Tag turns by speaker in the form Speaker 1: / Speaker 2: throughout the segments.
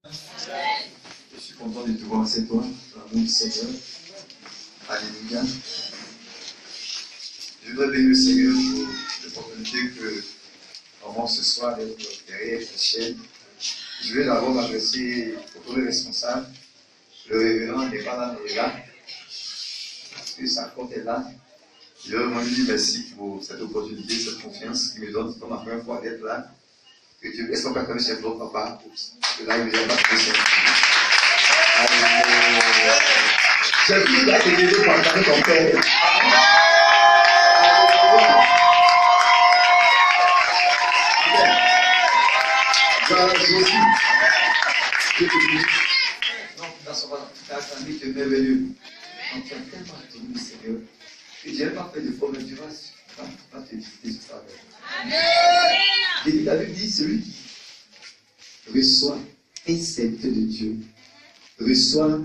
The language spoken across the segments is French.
Speaker 1: Je suis content de te voir cette fois, dans l'amour du Seigneur. Alléluia. Je voudrais bénir le Seigneur pour l'opportunité que avons ce soir d'être derrière cette chaîne. Je vais d'abord m'adresser au premier responsable. Le révérend n'est pas là, mais il est là. Parce que sa compte est là. Je veux vraiment lui dire merci pour cette opportunité, cette confiance qu'il me donne. C'est comme ma première fois d'être là. Que Dieu, est-ce qu'on peut acclamer chez votre papa? Parce que là, il ne vient pas de ça. J'ai pris la télévision pour acclamer ton père. Non, dans son bas, tu as acclamé, tu es merveilleux. Donc, tu as tellement attendu le Seigneur que Dieu n'a pas fait de problème. Tu vas te visiter ce soir. J'ai dit, la Bible dit, celui qui reçoit un serviteur de Dieu reçoit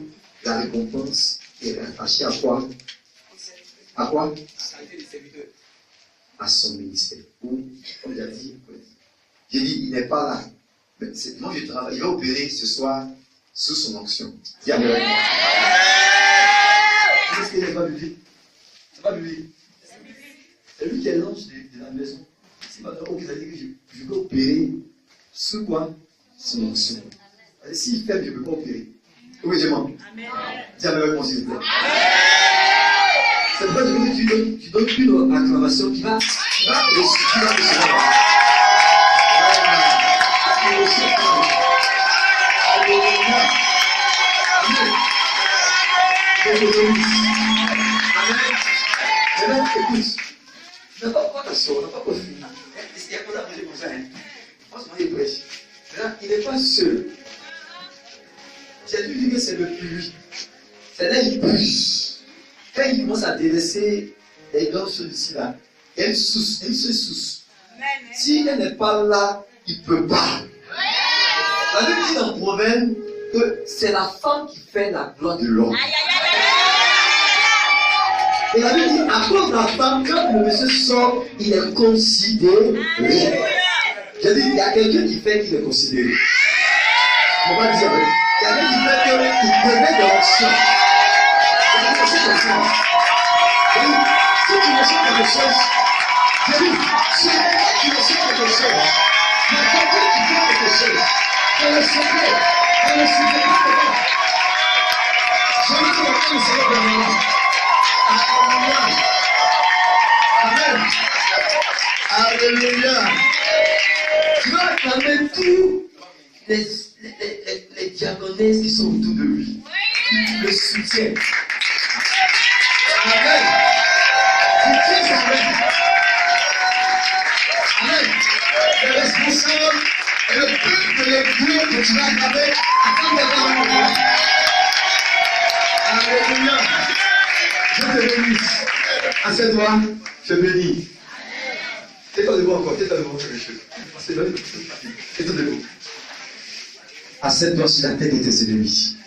Speaker 1: la récompense et est rattaché à quoi? À quoi? À son ministère. Ou, comme il a dit, j'ai dit, il n'est pas là. Mais moi, je travaille. Il va opérer ce soir sous son onction. Dis Amen. Qu'est-ce qu'il n'est pas biblique? C'est pas biblique. C'est lui qui est l'ange de la maison. C'est maintenant qu'il a dit que je peux opérer sous quoi? Son onction. S'il fait, je ne peux pas opérer. Oui, je m'en. Dis Amen avec moi, s'il vous plaît. C'est pourquoi tu donnes une acclamation qui va recevoir. Amen. Écoute, n'a pas t'asseoir, n'a pas fini. Il y a pas d'apprêter comme ça. Franchement, il prêche. Il n'est pas seul. Jésus dit que c'est le pluie. C'est là qu'il pousse. Quand il commence à délaisser les gorges ici là, elle se sousse. Si elle n'est pas là, il ne peut pas. La Bible dit dans le Proverbe que c'est la femme qui fait la gloire de l'homme. Et la Bible dit, à cause de la femme, quand le monsieur sort, il est considéré. J'ai dit, il y a quelqu'un qui fait qu'il est considéré. On va dire, il y a quelqu'un qui fait qu'il permet de l'action. C'est comme ça. Si tu me sens quelque chose, j'ai dit, si tu me sens quelque chose, il y a quelqu'un qui fait quelque chose. Elle est secret. Elle est secret. Je veux dire que le Seigneur de moi. Amen. Alléluia. Tu vas acclamer tous les diaconesses qui sont autour de lui. Le soutien. Amen. Soutien, c'est vrai. Amen. Le responsable et le but de l'église que tu vas acclamer afin d'avoir un moment. Alléluia. Je te bénis. Assieds-toi, je te bénis. Tais-toi debout encore, tais-toi debout sur les cheveux. Tais-toi debout. Assieds-toi sur la tête de tes ennemis.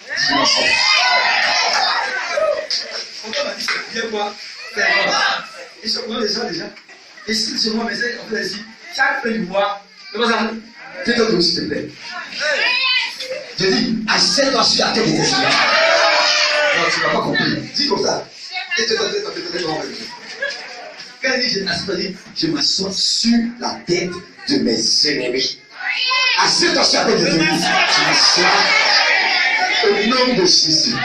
Speaker 1: Pourquoi m'a dit, viens voir, fais voir. Ils sont combien déjà? Et si c'est moi, mais c'est en fait ici, chaque fois qu'ils voient, comment ça? Tais-toi debout s'il te plaît. Je dis, assieds-toi sur la tête de tes ennemis. Non, tu n'as pas compris. Dis comme ça. Quand il dit je m'assois sur la tête de mes ennemis. Assieds-toi sur la tête de tes ennemis. Je m'assois au nom de Jésus.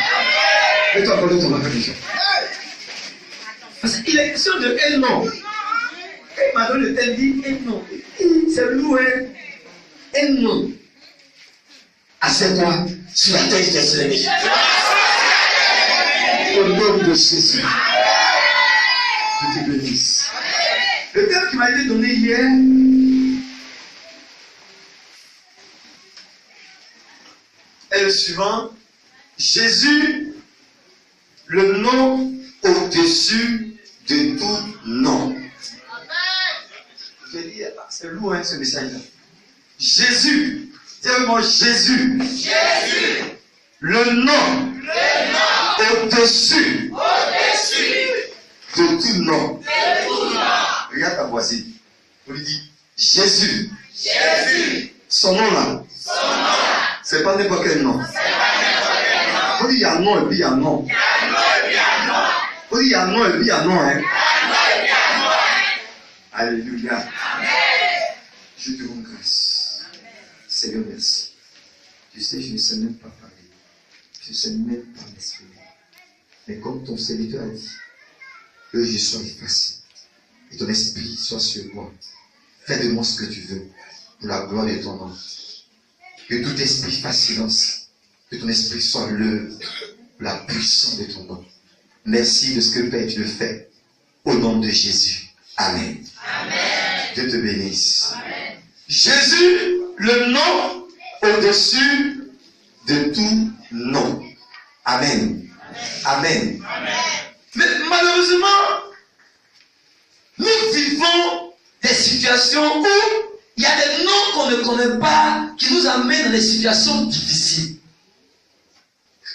Speaker 1: Et toi, pardon, ton affection. Parce qu'il est question de un nom. Quand il m'a donné le thème, dit un nom. C'est lourd, hein? Un nom. Assieds-toi sur la tête de tes ennemis. Au nom de Jésus. Je te bénisse. Le thème qui m'a été donné hier est le suivant. Jésus, le nom au-dessus de tout nom. Je vais dire, c'est lourd hein, ce message-là. Jésus, dis avec moi Jésus. Jésus. Le nom. Au-dessus de tout nom. Regarde ta voisine. On lui dit Jésus. Son nom là. C'est pas n'importe quel nom. On dit il y a non et puis il y a non. On dit il y a non et puis il y a non. Hein? Alléluia. Je te rends grâce. Seigneur, merci. Tu sais, je ne sais même pas parler. Je ne sais même pas m'exprimer. Mais comme ton serviteur a dit, que je sois effacé. Et ton esprit soit sur moi. Fais de moi ce que tu veux. Pour la gloire de ton nom. Que tout esprit fasse silence. Que ton esprit soit l'œuvre. La puissance de ton nom. Merci de ce que Père, tu le fais. Au nom de Jésus. Amen. Amen. Dieu te bénisse. Amen. Jésus, le nom au-dessus de tout nom. Amen. Amen. Amen. Mais malheureusement, nous vivons des situations où il y a des noms qu'on ne connaît pas qui nous amènent dans des situations difficiles.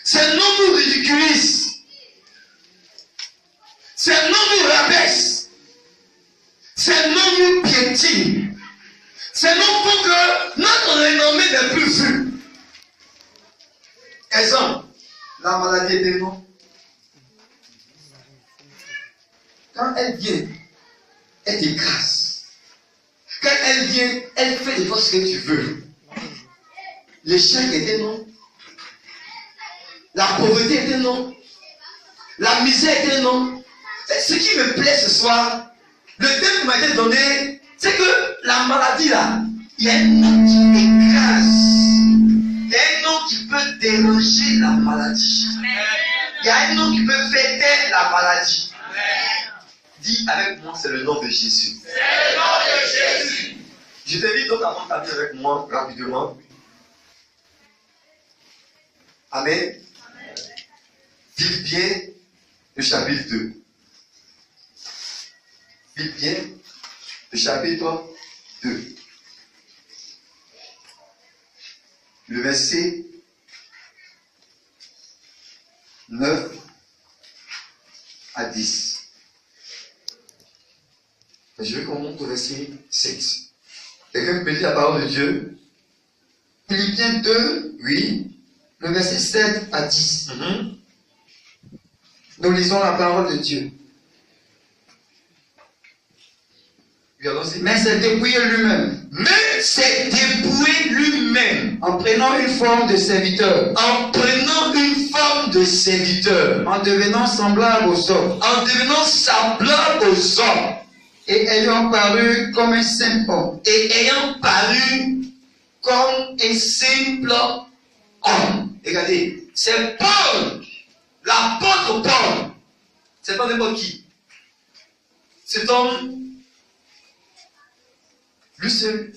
Speaker 1: Ces noms nous ridiculisent. Ces noms nous rabaissent. Ces noms nous piétinent. Ces noms font que notre renommée n'est plus vue. Exemple, la maladie est un nom. Quand elle vient, elle t'écrase. Quand elle vient, elle fait de toi ce que tu veux. L'échec est un nom. La pauvreté est un nom. La misère est un nom. Ce qui me plaît ce soir, le thème qui m'a été donné, c'est que la maladie là, il y a un nom qui écrase. Il y a un nom qui peut déranger la maladie. Il y a un nom qui peut faire taire la maladie. Dis avec moi, c'est le nom de Jésus. C'est le nom de Jésus. Je t'invite donc à prendre ta vie avec moi rapidement. Amen. Philippiens, le chapitre 2. Philippiens, le chapitre 2. Le verset 9 à 10. Je veux qu'on monte au verset 7. Quelqu'un peut lire la parole de Dieu?
Speaker 2: Philippiens 2,
Speaker 1: Oui.
Speaker 2: le verset 7 à 10. Nous lisons la parole de Dieu.
Speaker 1: Oui, allons-y.
Speaker 2: Mais c'est dépouillé lui-même.
Speaker 1: Mais c'est dépouillé lui-même.
Speaker 2: En prenant une forme de serviteur.
Speaker 1: En prenant une forme de serviteur.
Speaker 2: En devenant semblable aux hommes.
Speaker 1: En devenant semblable aux hommes.
Speaker 2: Et ayant paru comme un simple homme.
Speaker 1: Et ayant paru comme un simple homme. Regardez, c'est Paul, l'apôtre Paul. C'est pas n'importe qui. Cet homme, lui seul,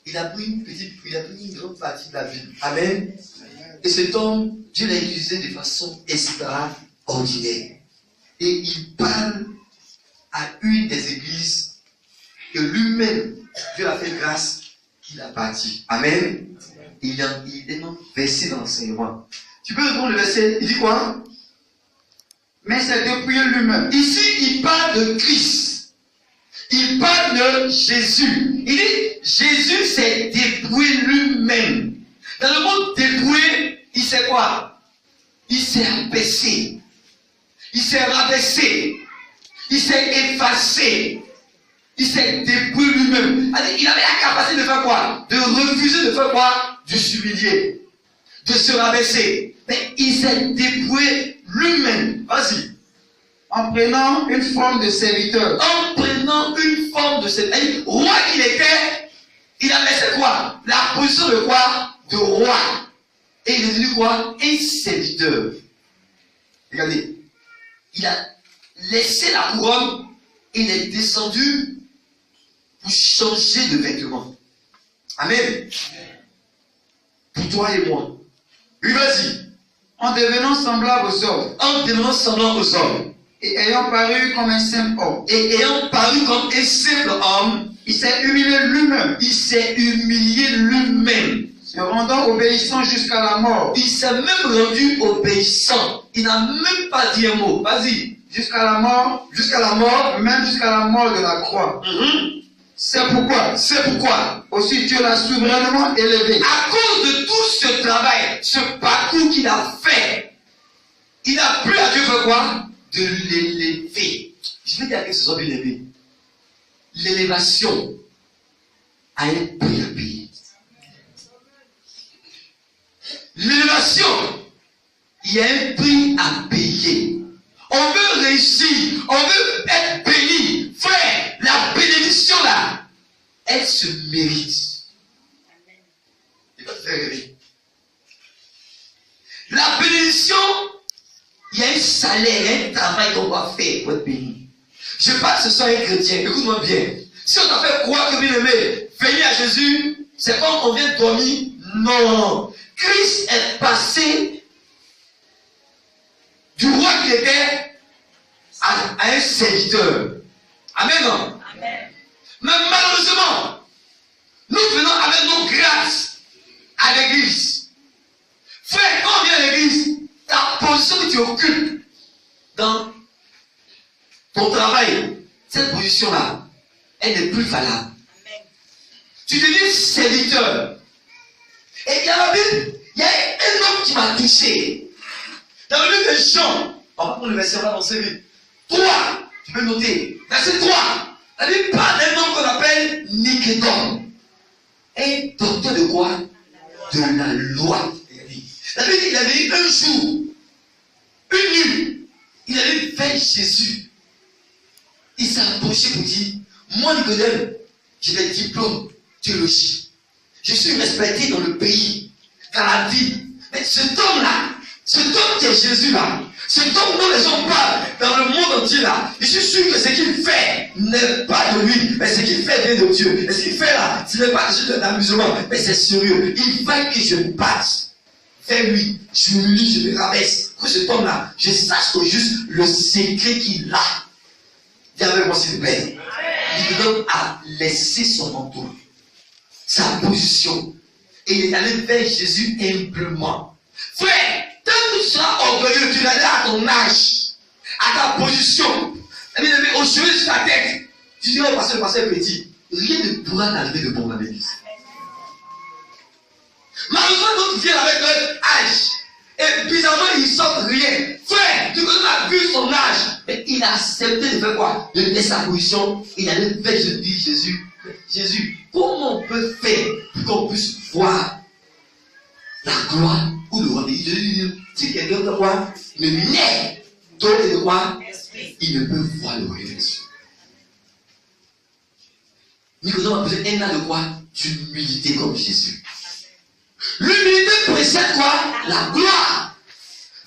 Speaker 1: il a pris une grande partie de la Bible. Amen. Et cet homme, Dieu l'a utilisé de façon extraordinaire. Et il parle à une des églises que lui-même, Dieu a fait grâce qu'il a bâti. Amen. Il est donc versé dans l'enseignement. Tu peux reprendre le verset, il dit quoi?
Speaker 2: Mais c'est dépouillé lui-même.
Speaker 1: Ici, il parle de Christ. Il parle de Jésus. Il dit, Jésus s'est dépouillé lui-même. Dans le mot dépouillé, il sait quoi? Il s'est abaissé. Il s'est rabaissé. Il s'est effacé. Il s'est dépouillé lui-même. Il avait la capacité de faire quoi? De refuser de faire quoi? De s'humilier. De se rabaisser. Mais il s'est dépouillé lui-même. Vas-y.
Speaker 2: En prenant une forme de serviteur.
Speaker 1: En prenant une forme de serviteur. Roi qu'il était, il a laissé quoi? La position de quoi? De roi. Et il est devenu quoi? Un serviteur. Regardez. Il a laissé la couronne et il est descendu pour changer de vêtements. Amen. Pour toi et moi. Oui, vas-y.
Speaker 2: En devenant semblable aux hommes.
Speaker 1: En devenant semblable aux hommes.
Speaker 2: Et ayant paru comme un simple homme.
Speaker 1: Et ayant paru comme un simple homme.
Speaker 2: Il s'est humilié lui-même.
Speaker 1: Il s'est humilié lui-même.
Speaker 2: Se rendant obéissant jusqu'à la mort.
Speaker 1: Il s'est même rendu obéissant. Il n'a même pas dit un mot. Vas-y.
Speaker 2: Jusqu'à la mort.
Speaker 1: Jusqu'à la mort.
Speaker 2: Même jusqu'à la mort de la croix. C'est pourquoi
Speaker 1: C'est pourquoi,
Speaker 2: aussi Dieu l'a souverainement élevé.
Speaker 1: à cause de tout ce travail, ce parcours qu'il a fait, il a plu à Dieu faire quoi? De l'élever. Je vais dire que ce soit bien élevé. L'élévation a un prix à payer. L'élévation, il y a un prix à payer. On veut réussir, on veut être béni. Frère, la bénédiction là, elle se mérite. Il va te faire rêver. La bénédiction, il y a un salaire, un travail qu'on doit faire pour être béni. Je parle que ce soit un chrétien, écoute-moi bien. Si on t'a fait croire que bien aimé, venir à Jésus, c'est comme on vient de dormir. Non. Christ est passé du roi qu'il était à un serviteur. Amen. Amen. Mais malheureusement, nous venons avec nos grâces à l'église. Frère, quand on vient à l'église, ta position que tu occupes dans ton travail, cette position-là, elle n'est plus valable. Amen. Tu deviens serviteur. Et il y a la Bible, il y a un homme qui m'a touché. Dans le livre de Jean, on va prendre le verset, on va avancer vite. 3, tu peux noter. Verset 3, la Bible parle d'un homme qu'on appelle Nicodème. Un docteur de quoi? De la loi. La Bible dit qu'il avait eu un jour, une nuit, il avait fait Jésus. Il s'est approché pour dire, moi Nicodème, j'ai des diplômes de théologie. Je suis respecté dans le pays, dans la vie. Mais cet homme-là, cet homme qui est Jésus-là, cet homme dont les gens parlent dans le monde entier là, je suis sûr que ce qu'il fait n'est pas de lui, mais ce qu'il fait vient de Dieu. Et ce qu'il fait là, ce n'est pas juste un amusement, mais c'est sérieux. Il va que je me batte vers lui, je me lis, je me rabaisse. Que cet homme-là, je sache au juste le secret qu'il a. Viens avec moi s'il te plaît. Nicodème a laissé son entourage, sa position, et il est allé vers Jésus humblement. Frère, tant que tu seras orgueilleux, tu l'as dit à ton âge, à ta position, au cheveu de ta tête, tu diras au pasteur, le pasteur petit, rien ne pourra t'arriver de bon dans l'église. Malheureusement, d'autres viennent avec leur âge, et bizarrement, ils ne sortent rien. Frère, tu as vu son âge, mais il a accepté de faire quoi? De laisser sa position, il allait vers Jésus. Jésus, comment on peut faire pour qu'on puisse voir la gloire ou le royaume? Si quelqu'un de quoi le nez d'autre de quoi, il ne peut voir le royaume de Dieu. Nicodème a besoin d'un an de quoi? D'humilité comme Jésus. L'humilité précède quoi? La gloire.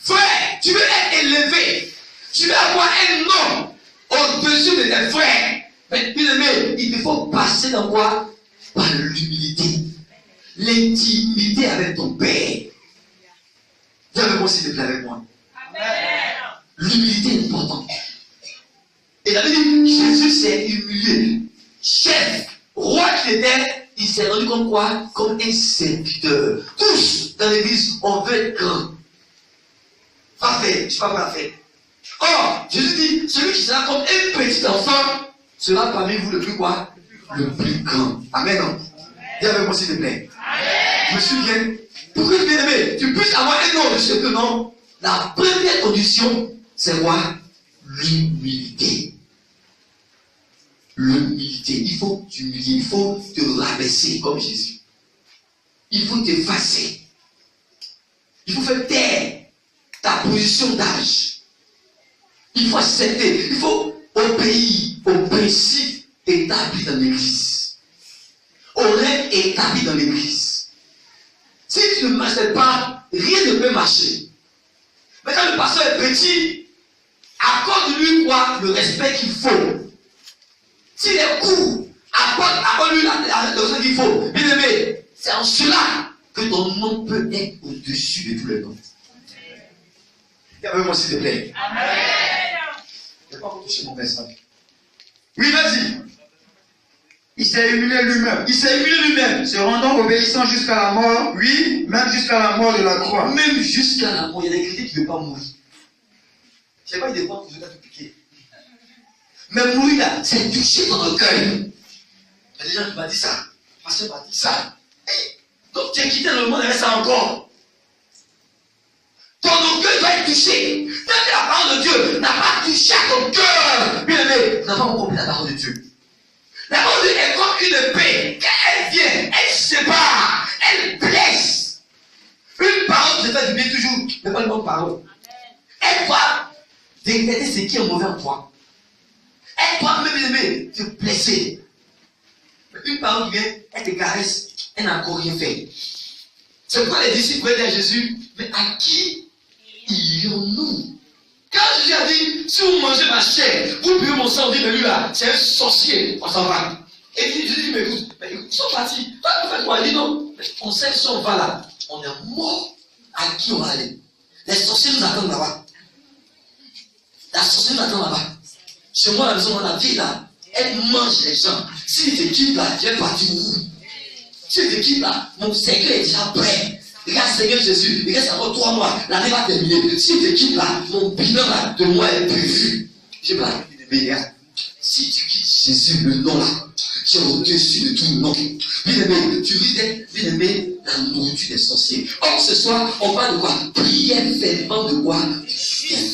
Speaker 1: Frère, tu veux être élevé, tu veux avoir un nom au-dessus de tes frères. Mais bien aimé, il te faut passer dans quoi? Par l'humilité. L'intimité avec ton Père. Viens avec moi s'il te plaît avec moi. Amen. L'humilité est importante. Et la Bible dit, Jésus s'est humilié. Chef, roi qu'il était, il s'est rendu comme quoi? Comme un serviteur. Tous dans l'église, on veut être grand. Parfait, je ne sais pas quoi faire. Or, Jésus dit, celui qui sera comme un petit enfant sera parmi vous le plus quoi? Le plus grand. Amen. Viens avec moi s'il te plaît. Amen. Je me souviens, pour que bien aimé, tu puisses avoir un nom de ce que non, la première condition, c'est quoi? L'humilité. L'humilité. Il faut t'humilier, il faut te rabaisser comme Jésus. Il faut t'effacer. Il faut faire taire ta position d'âge. Il faut accepter, il faut obéir aux principes établis dans l'église, aux règles établies dans l'église. Si tu ne marches pas, rien ne peut marcher. Mais quand le pasteur est petit, accorde-lui quoi? Le respect qu'il faut. S'il est court, accorde-lui la raison qu'il faut. Bien aimé, c'est en cela que ton nom peut être au-dessus de tous les noms. Viens moi s'il te plaît. Amen. Je ne vais pas vous toucher mon message. Oui, vas-y.
Speaker 2: Il s'est humilié lui-même.
Speaker 1: Il s'est humilié lui-même.
Speaker 2: Se rendant obéissant jusqu'à la mort.
Speaker 1: Oui.
Speaker 2: Même jusqu'à la mort de la croix.
Speaker 1: Même jusqu'à la mort. Il y a des chrétiens qui ne veulent pas mourir. Je ne sais pas, il y a des fois que vous êtes tout piqué. Mais mourir là, c'est toucher ton cœur. Il y a des gens qui m'ont dit ça. Pasteur m'a dit ça. Donc tu as quitté le monde avec ça encore. Ton orgueil doit être touché. Tant que la parole de Dieu n'a pas touché à ton cœur, bien aimé, nous n'avons pas compris la parole de Dieu. La parole de Dieu est comme une paix. Quand elle vient, elle sépare, elle blesse. Une parole qui te fait du bien toujours, mais pas une bonne parole. Elle va détecter ce qui est mauvais en toi. Elle doit même, bien aimé, te blesser. Une parole qui vient, elle te caresse, elle n'a encore rien fait. C'est pourquoi les disciples disaient à Jésus, mais à qui irions-nous? Quand Jésus a dit, si vous mangez ma chair, vous buvez mon sang, dit, mais lui là, c'est un sorcier, on s'en va. Et Jésus dit, mais écoute, ils sont partis. Toi, tu fais quoi? Il dit non, mais on sait si on va là, on est mort. À qui on va aller? Les sorciers nous attendent là-bas. La sorcière nous attend là-bas. Chez moi, la maison, la vie là, elle mange les gens. Si tu te quittes là, tu es parti où? Si tu te quittes là, mon Seigneur est déjà prêt. Regarde Seigneur Jésus, il reste encore 3 mois, l'année va terminer. Si tu te quittes là, mon bilan là, de moi est prévu. Je parle de meilleur. Si tu quittes Jésus, le nom là, tu es au-dessus de tout nom. Bien aimé, tu risques d'être, bien aimé, la nourriture des sorciers. Or, ce soir, on parle de quoi? Prière fervente de quoi?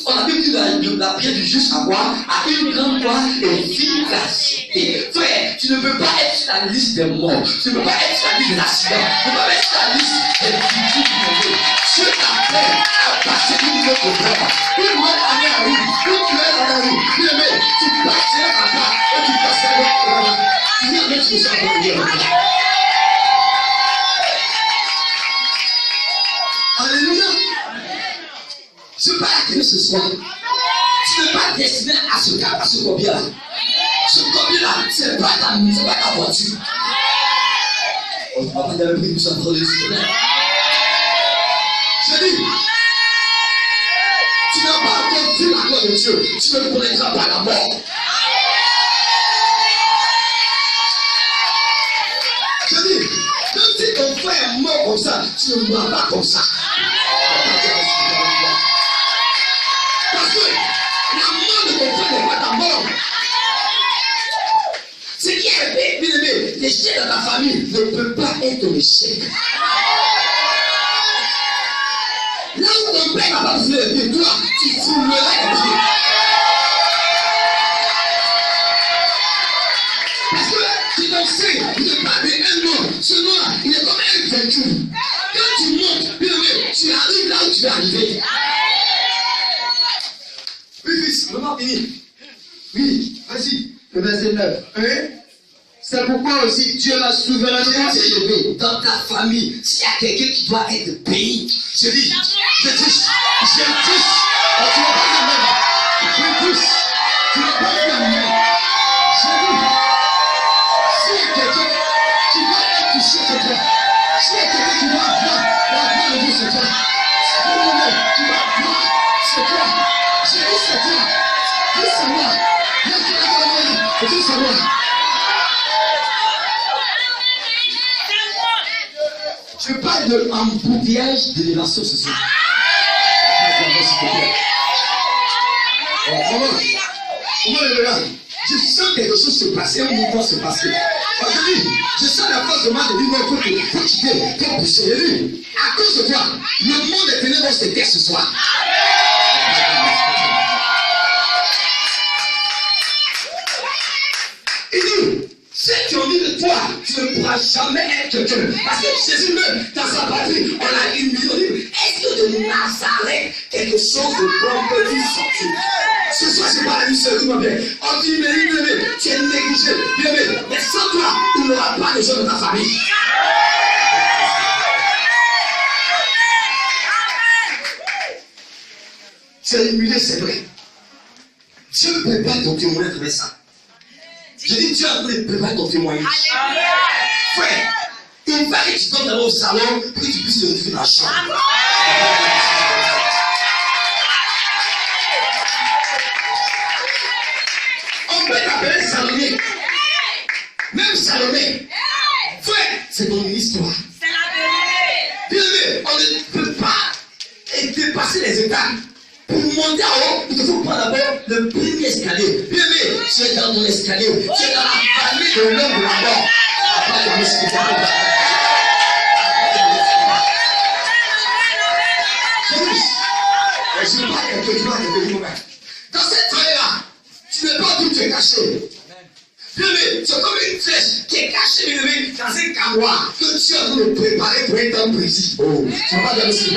Speaker 1: On a vu que la prière du juste à quoi? À une grande quoi? Efficacité. Frère, tu ne peux pas être sur la liste des morts. Tu ne peux pas être sur la liste des accidents. Tu ne peux pas être sur la liste des victimes du monde. Je t'appelle à passer du niveau de frère. Une bonne année à rue, une tueur à la rue. Bien aimé, tu passeras là-bas et tu passeras là-bas. Tu viens avec ce soir pour dire. Alléluia. Je parle à quelqu'un ce soir. Tu n'es pas destiné à ce combien-là. Ce combien-là, ce n'est pas ta voiture. On ne va pas dire le prix pour ça pour le Dieu. Je dis, tu n'as pas encore vu la gloire de Dieu. Tu ne connaîtras pas la mort. Je dis, même si ton frère est mort comme ça, tu ne mourras pas comme ça. Parce que la mort de ton frère n'est pas ta mort. Ce qui est bien aimé, l'échec de ta famille ne peut pas être ton échec. Là où ton père n'a pas besoin de toi, tu fouleras les pieds. Parce que tu t'en sais, il te parle d'un nom. Ce nom-là, il est comme un véhicule. Quand tu montes, bien aimé, tu arrives là où tu veux arriver. Oui, fils, le mort fini. Oui, vas-y.
Speaker 2: Le verset 9.
Speaker 1: Oui.
Speaker 2: C'est pourquoi aussi Dieu l'a souverainement élevé.
Speaker 1: Dans ta famille, s'il y a quelqu'un qui doit être béni, je dis, quand tu vas pas la même. Tu vas pas la même. Je dis, s'il y a quelqu'un qui doit être touché, c'est toi. S'il y a quelqu'un qui doit voir la gloire de Dieu, c'est toi. Tu vas voir, c'est toi. Je dis, c'est toi. Dis c'est moi. Dis c'est moi. Je parle de l'embouteillage de l'élévation ce soir. Comment le regarde? Je sens quelque chose se passer, un mouvement se passer. Aujourd'hui, je sens la force de moi de dire non, il faut quitter, il faut pousser. À cause de toi, le monde est venu dans ce texte ce soir. Il dit, ceux qui ont dit de toi, tu ne pourras jamais être quelqu'un. Parce que Jésus même, dans sa patrie, on a une million de livres. Est-ce que de Nazareth, quelque chose de bon peut il sortir? Ce soir, c'est pas la vie seule, tout va bien. On dit, mais tu es négligé. Bien aimé, mais sans toi, il n'y aura pas de gens dans ta famille. C'est humilié, c'est vrai. Dieu prépare ton témoignage avec ça. Je dis, Dieu a voulu préparer ton témoignage. Frère, il va que tu donnes au salon pour que tu puisses le retrouver dans la chambre. On peut t'appeler Salomé. Même Salomé. Frère, c'est ton histoire. Bien aimé, on ne peut pas dépasser les étapes. Pour monter en haut, il te faut prendre d'abord le premier escalier. Bien aimé, tu es dans ton escalier. Tu es dans la famille de l'homme de la mort. Dans cette famille-là, tu n'es pas où tu es caché. Bien aimé, c'est comme une flèche qui est cachée, bien aimé, dans un camois que tu es en train de préparer pour un temps précis. Oh, tu ne vas pas dire ce que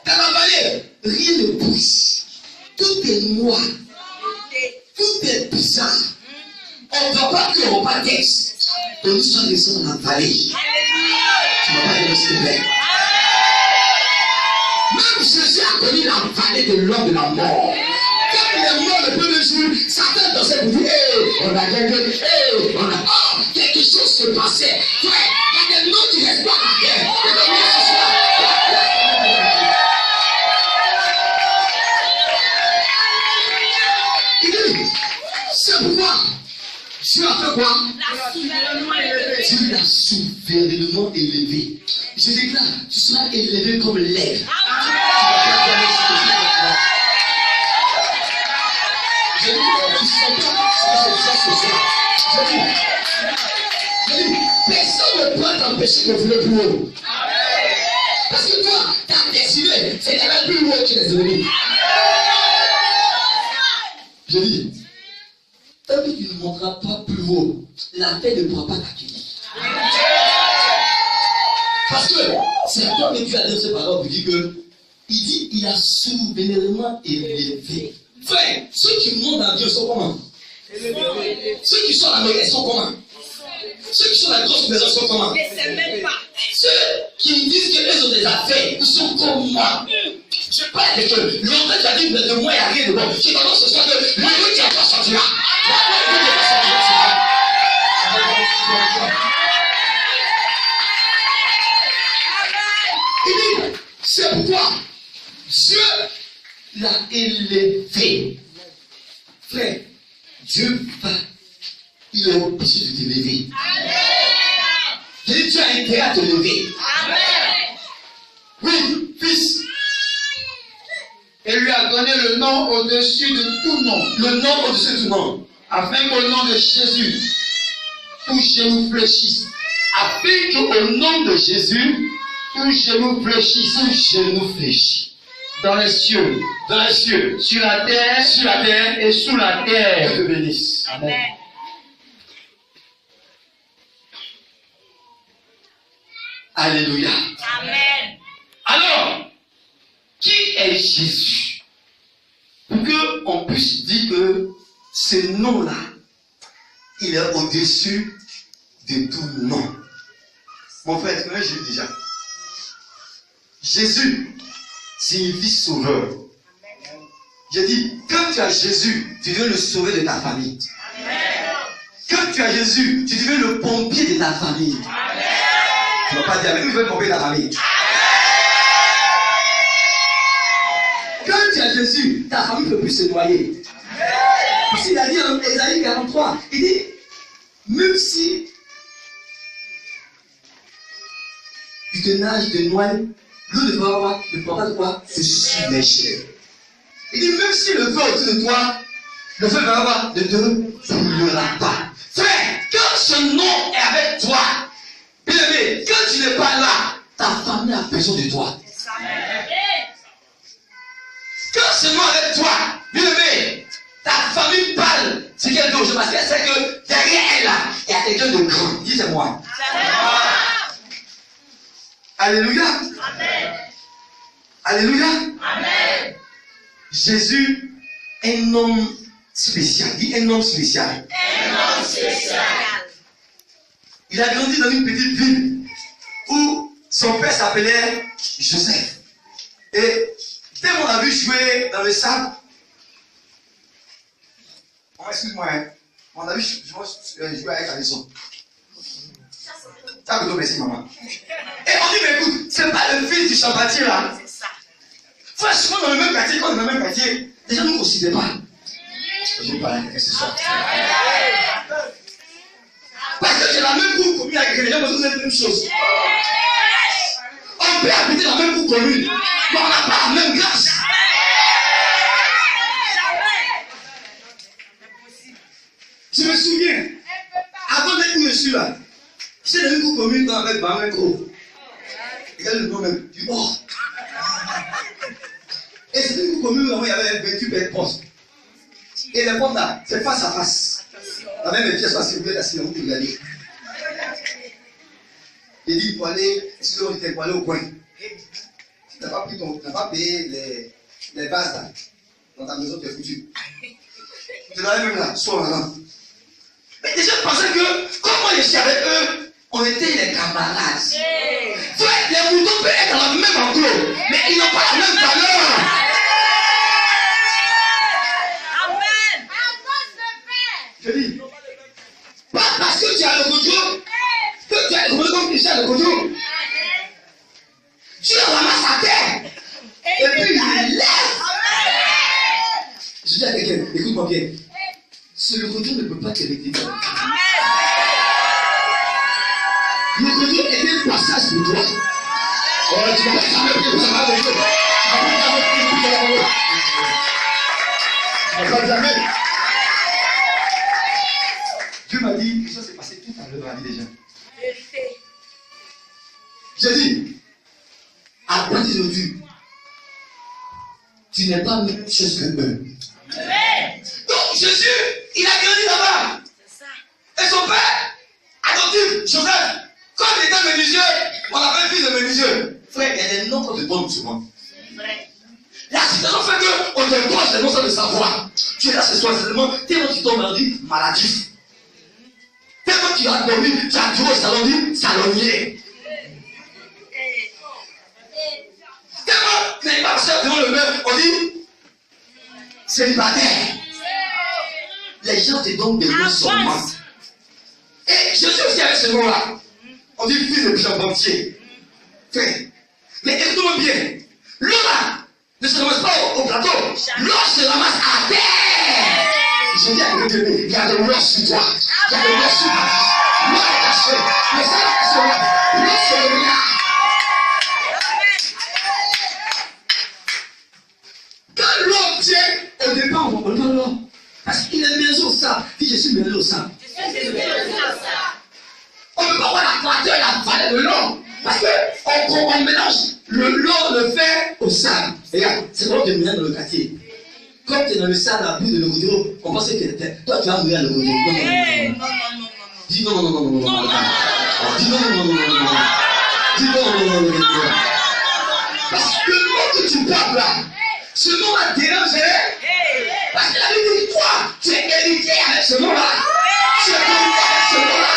Speaker 1: dans la vallée, rien ne pousse. Tout est noir. Tout est bizarre. On ne voit pas que on va texte. On nous soit descendu dans la vallée. Tu ne vas pas dire s'il te plaît. Même Jésus a connu la vallée de l'homme de la mort. Quand il est mort le premier jour, Satan dansait pour dire on a gagné, on a. Oh, quelque chose se passait. Il y a des noms qui restent pas à terre. C'est pourquoi Dieu a fait quoi? Dieu l'a souverainement élevé. Je déclare, tu seras élevé comme l'aigle. Je dis, tu ne sens pas ce que je sens ce soir. Je dis, personne ne peut t'empêcher de voler plus haut. Parce que toi, ta destinée, c'est d'aller plus haut que les ennemis. Je dis, tant que tu ne monteras pas plus haut, la terre ne pourra pas t'accueillir. Parce que c'est toi que Dieu a dit ces paroles pour dire que il dit il a souverainement élevé. Frère, ceux qui montent dans Dieu sont comment? Ceux qui sont dans la maison sont comment? Ceux qui sont dans la grosse maison sont comment? Ceux qui disent que les ont des affaires, ils sont comme moi. Je parle de que longtemps tu as dit de moi il n'y a rien de bon. J'ai tendance ce soir que le Dieu qui a pas sorti là. Il dit, c'est pourquoi Dieu l'a élevé. Frère, Dieu va, il est obligé de t'élever. Il dit, tu as intérêt à te lever. Oui, fils.
Speaker 2: Et lui a donné le nom au-dessus de tout nom.
Speaker 1: Le nom au-dessus de tout nom.
Speaker 2: Afin qu'au nom de Jésus, tout genou fléchisse.
Speaker 1: Afin qu'au nom de Jésus,
Speaker 2: tout genou fléchisse.
Speaker 1: tout genou fléchit.
Speaker 2: Dans les cieux, sur la terre et sous la terre.
Speaker 1: Dieu te bénisse.
Speaker 2: Amen.
Speaker 1: Alléluia.
Speaker 3: Amen.
Speaker 1: Alors, qui est Jésus? Pour qu'on puisse dire que ce nom-là, il est au-dessus de tout nom. Mon frère, est-ce que je dis déjà? Jésus signifie sauveur. J'ai dit, quand tu as Jésus, tu deviens le sauveur de ta famille. Quand tu as Jésus, tu deviens le pompier de ta famille. Tu ne vas pas dire, mais nous, je veux le pompier de ta famille. Quand tu as Jésus, ta famille ne peut plus se noyer. Parce qu'il a dit en Ésaïe 43, il dit, même si tu te nages, tu te noies, l'eau ne pourra pas de quoi se submerger. Il dit, même si le feu autour de toi, le feu ne te brûlera pas. Frère, quand ce nom est avec toi, bien aimé, quand tu n'es pas là, ta famille a besoin de toi. Quand ce nom est avec toi, bien aimé, ta famille parle. C'est quelque chose parce qu'elle sait que derrière elle, là, il y a quelqu'un de grand. Dis-moi. Alléluia.
Speaker 3: Amen.
Speaker 1: Alléluia.
Speaker 3: Amen.
Speaker 1: Jésus, un homme spécial. Dis un homme spécial.
Speaker 3: Un homme spécial.
Speaker 1: Il a grandi dans une petite ville où son père s'appelait Joseph. Et dès qu'on a vu jouer dans le sable, oh, excuse-moi, hein. On a vu jouer avec la maison. Ça vous merci maman. Et on dit, mais écoute, c'est pas le fils du champatier là.
Speaker 3: C'est ça.
Speaker 1: Franchement, dans le même quartier, quand on est dans le même quartier, les gens ne nous considèrent pas. Je vais parler avec ce soir. Parce que j'ai la même groupe commune avec les gens, mais vous êtes la même chose. On On peut habiter dans la même cour commune, mais on n'a pas la même grâce. Je me souviens, avant d'être où je suis là, j'étais dans une cour commune avec Bamin Gros. Regardez le nom même, du oh. Et c'était une cour commune où il y avait 28 postes. Et les portes là, c'est face à face. La même pièce, parce que vous êtes assis, vous regardez. Il dit, pour aller, sinon il était pour aller au coin. Si tu n'as pas payé les bases là, dans ta maison, tu es foutu. Tu l'avais même là, soit maintenant. Mais déjà, je pensais que, comme moi je suis avec eux, on était les camarades. Frère, les moutons peuvent être dans le même enclos, mais ils n'ont pas la même valeur.
Speaker 3: Amen.
Speaker 1: Je dis, pas parce que tu as le goudron, que tu as le goudron comme tu as le goudron. Tu ramasses à terre, et puis il lève. Je dis à quelqu'un, écoute-moi bien. Le goudron ne peut pas te rectifier. Le goudron est un passage pour toi. Oh, tu vas pas jamais prier pour ça va avec toi. Tu vas jamais. Dieu m'a dit, ça s'est passé tout à l'heure dans la vie des gens. J'ai dit, à partir d'aujourd'hui, tu n'es pas la même chose que eux. Donc Jésus, il a grandi là-bas. Et son père, adoptif, Joseph, comme il était menuisier, on l'appelle fils de menuisier. Frère, il y a des noms qu'on te donne souvent. La situation fait qu'on te pose des noms sans le savoir. Tu es là ce soir seulement, tellement tu tombes maladie, maladif. Tellement tu as dormi, tu as joué au salon, dit salonnier. Tellement tu n'es pas seul devant le maire, on dit célibataire. Les gens te donnent des noms seulement. Et je suis aussi avec ce nom-là. On dit fils de charpentier. Frère. Mais écoute-moi bien. L'eau là ne se ramasse pas au plateau. L'eau se ramasse à terre. Je dis à quelqu'un, il y a de l'eau sur toi. Il y a de l'eau sur ta vie. L'eau est cachée. Mais ça là, l'eau se là. Quand l'eau vient, au départ, on ne parle pas de l'eau. Parce qu'il est mélangé au sable. Dis, je suis mélangé au sable. On ne peut pas voir la clarté et la valeur de l'eau. Parce qu'on mélange l'eau, le fer au sable. Regarde, c'est comme tu mélanges dans le quartier. Comme tu es dans le sable, la boue de le goudron, on pensait que toi tu vas mourir à le goudron. Non, non, non. Dis non, non, non, non, non, non. Dis non, non, non, non, non. Dis non, non, non, non, non. Parce que le mot que tu parles là, ce nom a dérangé. Parce que la Bible dit, toi, tu es héritier avec ce nom-là. Tu es héritier avec ce nom-là.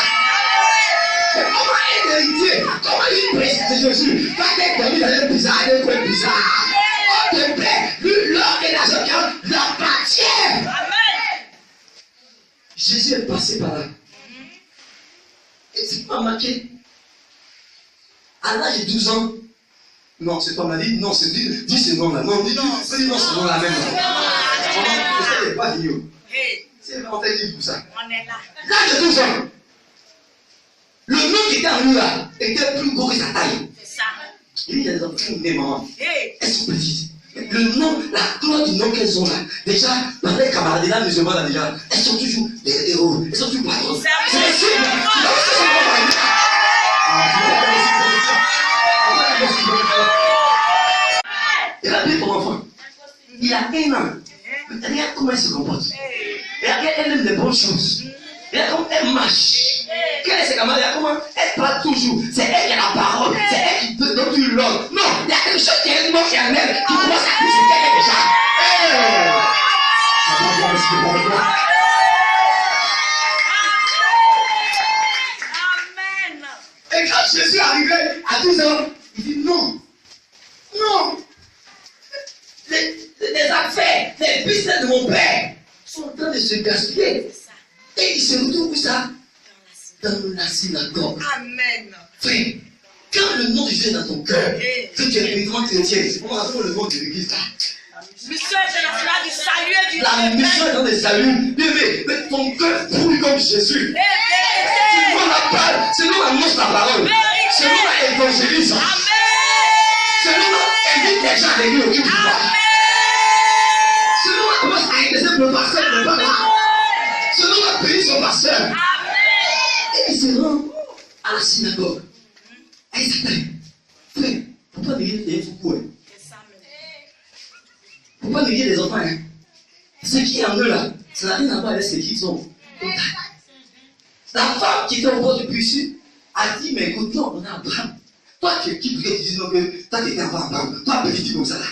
Speaker 1: Mais comment être héritier? Comment il précise de Jésus? Quand tu es permis d'aller bizarre, des coins bizarres. Oh, te plaît, l'or et l'argent leur appartiennent. Jésus est passé par là. Et c'est pas marqué. À l'âge de 12 ans, non, c'est pas ma vie, non, c'est dis ce nom-là. Non, dis non, ce nom-là même. Ça n'est pas idiot. C'est vraiment fait dire pour ça. L'âge de 12 ans, le nom qui était en nous là était plus gros que sa taille.
Speaker 3: C'est ça.
Speaker 1: Il y a des enfants qui ont maman. Elles sont petites. Le nom, la gloire du nom qu'elles ont là, déjà, dans les camarades là, musulmans là déjà, elles sont toujours des héros, elles sont toujours patronnes. C'est les filles. Il a bien ton enfant. Il a 1 an. Regarde comment elle se comporte. Regarde, elle aime les bonnes choses. Regarde comment elle marche. Quelle est ses camarades? Regarde comment elle parle toujours. C'est elle qui a la parole. C'est elle qui te donne du l'ordre. Non, il y a quelque chose qui est mort et en elle qui commence à discuter avec déjà.
Speaker 3: Amen.
Speaker 1: Et quand Jésus est arrivé à 12 ans, il dit non. Non. Les affaires, les business de mon père sont en train de se gaspiller. Et il se retrouve ça dans la synagogue.
Speaker 3: Amen.
Speaker 1: Frère, quand le nom de Jésus est dans ton cœur, que tu es véritablement chrétien, c'est comment on appelle le nom de l'église là.
Speaker 3: Mission internationale du salut et du
Speaker 1: La mission est dans le salut. Mais ton cœur brûle comme Jésus. C'est nous on appelle, c'est nous on annonce la parole. C'est nous on évangélise.
Speaker 3: Amen.
Speaker 1: Ce nom invite les gens avec lui au culte. Ce nom commence à intéresser le pasteur de là. Ce nom va bénir son pasteur. Et il se rend à la synagogue. Et il s'appelle. Frère, faut pas négliger les fous. Faut pas négliger les enfants. Hein. Ce qui est en eux là, ça n'a rien à voir avec ce qu'ils sont. La femme qui était au bord du puits a dit, mais écoute, toi, on a Abraham. Toi, tu es qui pour que tu dises non, que toi, tu étais avant Abraham. Toi, petit comme ça là.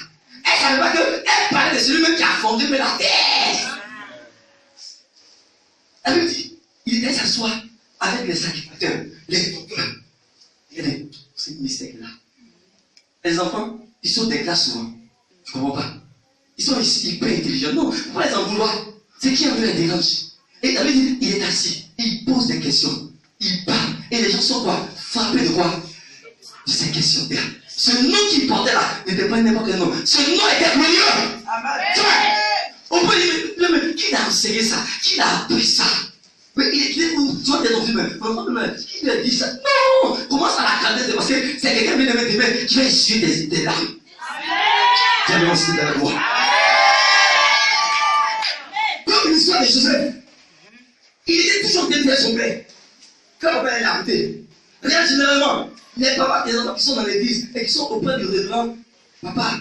Speaker 1: Elle ne savait pas qu'elle parlait de celui-même qui a fondé la terre. Elle lui dit, il était s'asseoir avec les sacrificateurs, les docteurs. Regardez, c'est une mystère là. Les enfants, ils sont des classes souvent. Tu comprends pas? Ils sont hyper intelligents. Non, pourquoi les en vouloir? C'est qui en veut les dérange. Et David dit, il est assis, il pose des questions, il parle, et les gens sont quoi? Frappés de quoi? De ces questions. Ce nom qu'il portait là n'était pas n'importe quel nom. Ce nom était glorieux. On peut dire, mais qui l'a enseigné ça? Qui l'a appris ça? Mais il est où? Toi, tu es dans une main. Qui lui a dit ça? Non! Commence à la calmer, parce que c'est quelqu'un qui va essuyer des larmes. Viens aussi avec moi. Comme l'histoire de Joseph. Il était toujours dédié à son père. Quand mon père est arrêté, regarde généralement, les papas, les enfants qui sont dans l'église et qui sont auprès du révérend, papa,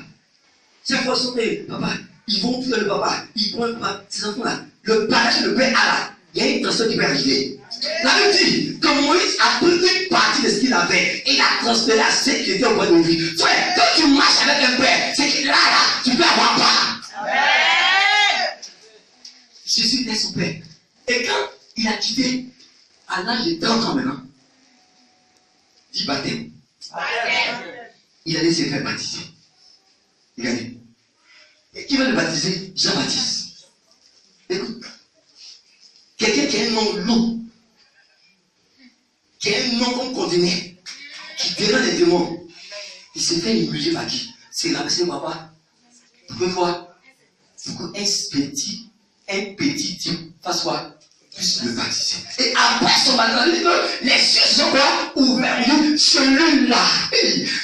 Speaker 1: chaque fois qu'ils sont papa, ils vont tuer le papa, ils prennent le papa, ces enfants-là, le père, le père a là, il y a une transfert qui peut arriver. La Bible dit que Moïse a pris une partie de ce qu'il avait et il a transféré à ceux qui étaient auprès de lui. Frère, quand tu marches avec un père, c'est que là, tu peux avoir part. Jésus était son père. Et quand il a quitté, à l'âge de 30 ans maintenant, dit baptême. Il allait se faire baptiser. Regardez. Et qui va le baptiser? Jean-Baptiste. Écoute. Quelqu'un qui a un nom lourd, qui a un nom comme condamné, qui dérange les démons, il s'est fait humilier par qui? C'est là, c'est papa. Pourquoi? Pour qu'un petit type fasse quoi? Puisse le baptiser. Et après son baptême, les cieux sont quoi? Ouverts. Celui-là,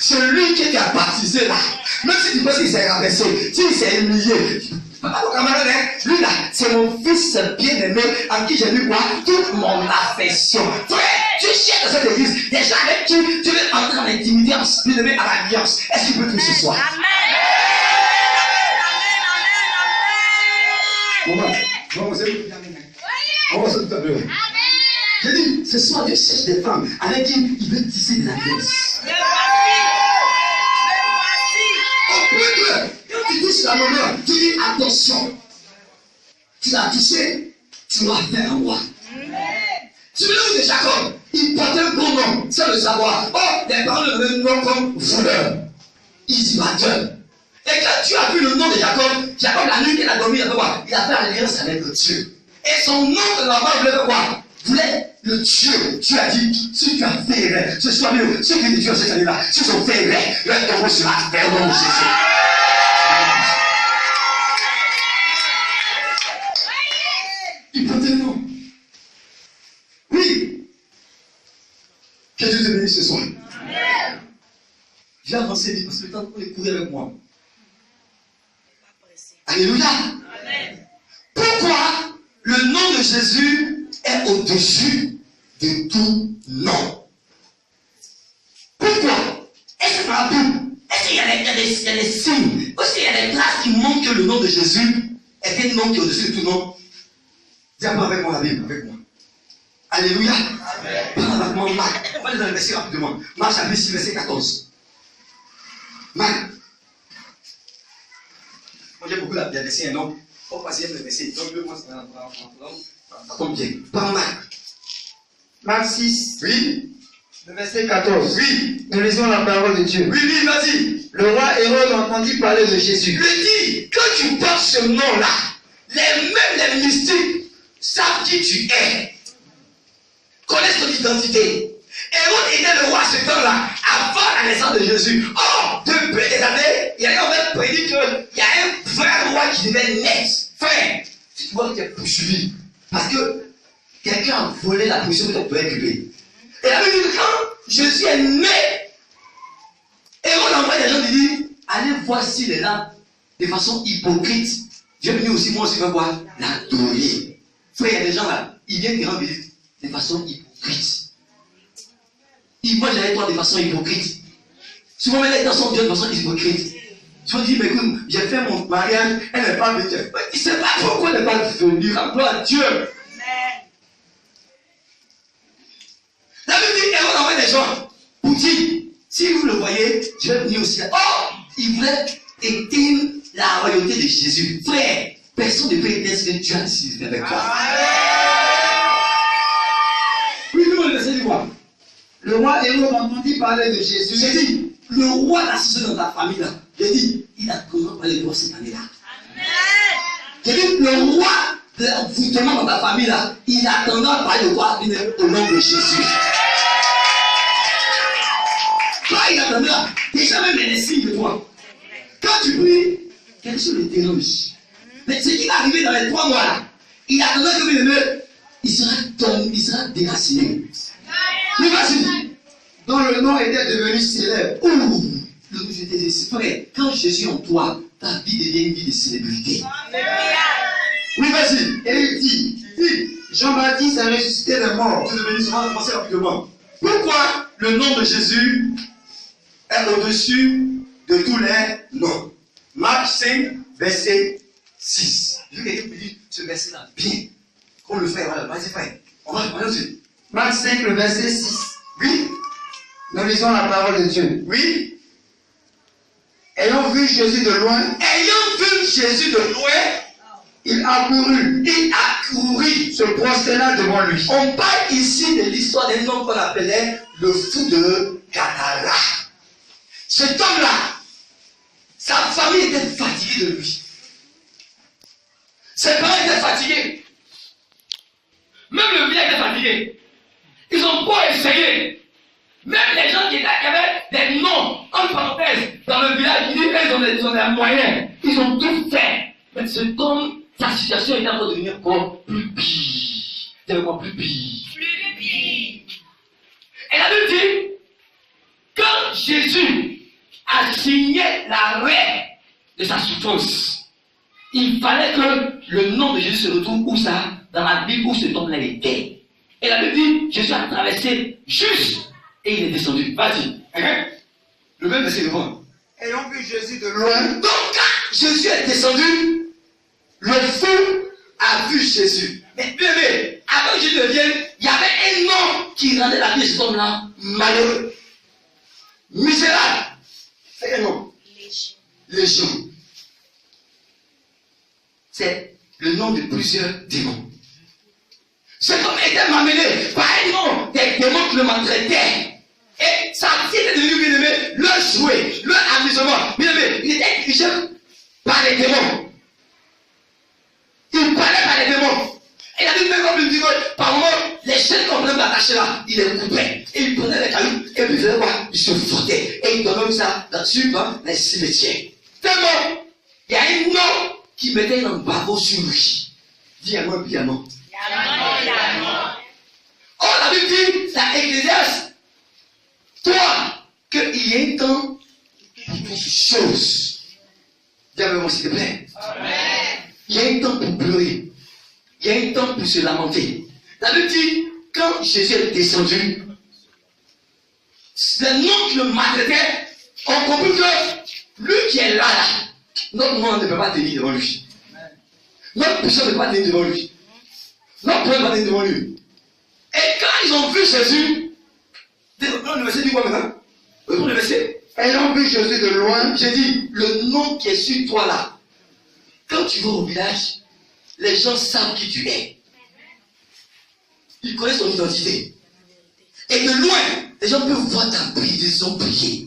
Speaker 1: celui qui t'a baptisé là, même si tu penses qu'il s'est rabaissé, s'il s'est humilié, papa, mon camarade, lui là, c'est mon fils bien-aimé en qui j'ai mis quoi? Toute mon affection. Frère, tu cherches dans cette église des gens avec qui tu veux entrer dans l'intimité en bien-aimé à l'alliance. Est-ce qu'il peut tout ce soir? J'ai dit, ce soir, Dieu cherche des femmes avec qui il veut tisser des alliances. Quand tu touches la maman, tu dis attention. Tu l'as touché, tu vas faire un roi. Tu veux le de Jacob, il portait un bon nom, sans le savoir. Oh, les parents le même nom comme voleur, idolateur. Et quand tu as vu le nom de Jacob, Jacob, la nuit qu'il a dormi, il a fait quoi? Il a fait alliance avec Dieu. Et son nom de la mort voulait faire quoi? Voulait le Dieu. Tu as dit, si tu as fait ce soit mieux, ceux qui Dieu cette année-là, ceux qui ont fait leur tombeau sera fait au nom de Jésus. Il portait le nom. Oui. Que Dieu te bénisse ce soir. J'ai avancé vite parce que le temps pour les courir avec moi. Alléluia. Pourquoi le nom de Jésus est au-dessus de tout nom? Pourquoi? Est-ce que dans la Bible, est-ce qu'il y a des signes? Est-ce qu'il y a des traces qui montrent que le nom de Jésus est un nom qui est au-dessus de tout nom? Dis avec moi la Bible, avec moi. Alléluia. Parle avec moi, Marc. On va aller dans le verset rapidement. Marc chapitre 6, verset 14. Marc. Moi j'ai beaucoup la verset, non? On va passer le verset. Donc, moi, ça tombe bien. Par Marc.
Speaker 4: Marc 6.
Speaker 1: Oui.
Speaker 4: Le verset 14.
Speaker 1: Oui.
Speaker 4: Nous lisons la parole de Dieu.
Speaker 1: Oui, oui, vas-y.
Speaker 4: Le roi Hérode entendit parler de Jésus.
Speaker 1: Il dit, quand tu portes ce nom-là, même les mystiques savent qui tu es. Connaissent ton identité. Hérode était le roi à ce temps-là, avant la naissance de Jésus. Or, depuis des années, il y a même prédit qu'il y a un vrai roi qui devait naître. Frère, si tu vois que tu es poursuivi, parce que quelqu'un a volé la position que tu pouvais occuper. Et la Bible dit que quand Jésus est né, Hérode a envoie des gens qui disent, allez voir s'il est là de façon hypocrite. Je vais venir aussi, moi aussi, faire quoi? L'adorer. Frère, il y a des gens là, ils viennent te rendre visite de façon hypocrite. Ils voient avec toi de façon hypocrite. Souvent, même les gens sont Dieu de façon hypocrite. Tu vas dire, mais écoute, j'ai fait mon mariage, elle n'est pas venue. Il ne sait pas pourquoi elle n'est pas venue. Rappelons à Dieu. La Bible dit, et on envoie des gens pour dire, si vous le voyez, je vais venir aussi là. Oh, il voulait éteindre la royauté de Jésus. Frère, personne ne peut éteindre ce que Dieu a décidé avec toi. Oui, nous, on le sait du quoi?
Speaker 4: Le roi Hérode entendit parler de Jésus.
Speaker 1: J'ai dit, le roi l'a associé dans ta famille là. J'ai dit, il a comment parler de toi cette année-là. J'ai dit, le roi de l'envoûtement dans ta famille là, il a tendance à parler de toi au nom de Jésus. Toi, il a tendance à déjà même les signes de toi. Quand tu pries, quels sont les déranges? Mais ce qui va arriver dans les 3 mois là, il a tendance que il sera déraciné. Mais vas-y,
Speaker 4: dont le nom était devenu célèbre.
Speaker 1: ouh, le nom était frère. Quand Jésus est en toi, ta vie devient une vie de célébrité. Oui, vas-y.
Speaker 4: Et il dit, Jean-Baptiste a ressuscité des morts.
Speaker 1: Vous devez souvent penser rapidement. Pourquoi le nom de Jésus est au-dessus de tous les noms? Marc 5, verset 6. Je veux quelqu'un me dire ce verset-là bien. On le fait, voilà. Vas-y, frère. On va aussi.
Speaker 4: Marc 5, le verset 6.
Speaker 1: Oui,
Speaker 4: Nous lisons la parole de Dieu.
Speaker 1: oui.
Speaker 4: Ayant vu Jésus de loin,
Speaker 1: Ayant vu Jésus de loin,
Speaker 4: il accourut,
Speaker 1: il a couru.
Speaker 4: se prosterna devant lui.
Speaker 1: On parle ici de l'histoire d'un homme qu'on appelait le fou de Gadara. Cet homme-là, sa famille était fatiguée de lui. Ses parents étaient fatigués. Même le vieil était fatigué. Ils ont pas essayé. Même les gens qui avaient des noms, entre parenthèses, dans le village, ils disent ils ont des moyens. Ils ont tout fait. Mais cet homme, sa situation est en train de devenir encore plus pire. C'est encore plus pire. Plus pire. Et la Bible dit, quand Jésus a signé l'arrêt de sa souffrance, il fallait que le nom de Jésus se retrouve où ça? Dans la Bible où cet homme-là était. Et la Bible dit, Jésus a traversé juste et il est descendu. Vas-y. Le même verset devant.
Speaker 4: Ayant vu Jésus de loin,
Speaker 1: Donc quand Jésus est descendu, le fou a vu Jésus. Mais bien aimé, avant que Jésus ne vienne, il y avait un nom qui rendait la vie de cet homme-là malheureux. Misérable. C'est quel nom? Légion. C'est le nom de plusieurs démons. Cet homme était malmené par un nom des démons qui le maltraitaient. Et sa vie était devenue, bien aimé, leur jouet, leur amusement. Bien aimé, il était dirigé par les démons. Il parlait par les démons. Et il a dit, même comme il dit, par moment, les chaînes qu'on venait d'attacher là, il les coupait. Et il prenait les cailloux, et puis il faisait quoi? Il se frottait. Et il donnait ça là-dessus, dans les cimetières. Tellement, il y a un nom qui mettait un barreau sur lui. Dis à moi, puis à moi. Oh, la Bible dit, dans Ecclésiaste 3, qu'il y a un temps pour toutes choses. Dis avec moi, s'il te plaît. Il y a un temps pour pleurer. Il y a un temps pour se lamenter. La Bible dit, quand Jésus est descendu, les noms qui le maltraitaient ont compris que lui qui est là, notre nom ne peut pas tenir devant lui. Notre puissance ne peut pas tenir devant lui. Notre point ne peut pas tenir devant lui. Et quand ils ont vu Jésus, le verset dit quoi maintenant? Le verset.
Speaker 4: ayant vu Jésus de loin,
Speaker 1: J'ai dit, le nom qui est sur toi là, quand tu vas au village, les gens savent qui tu es. Ils connaissent ton identité. Et de loin, les gens peuvent voir ta prison prier.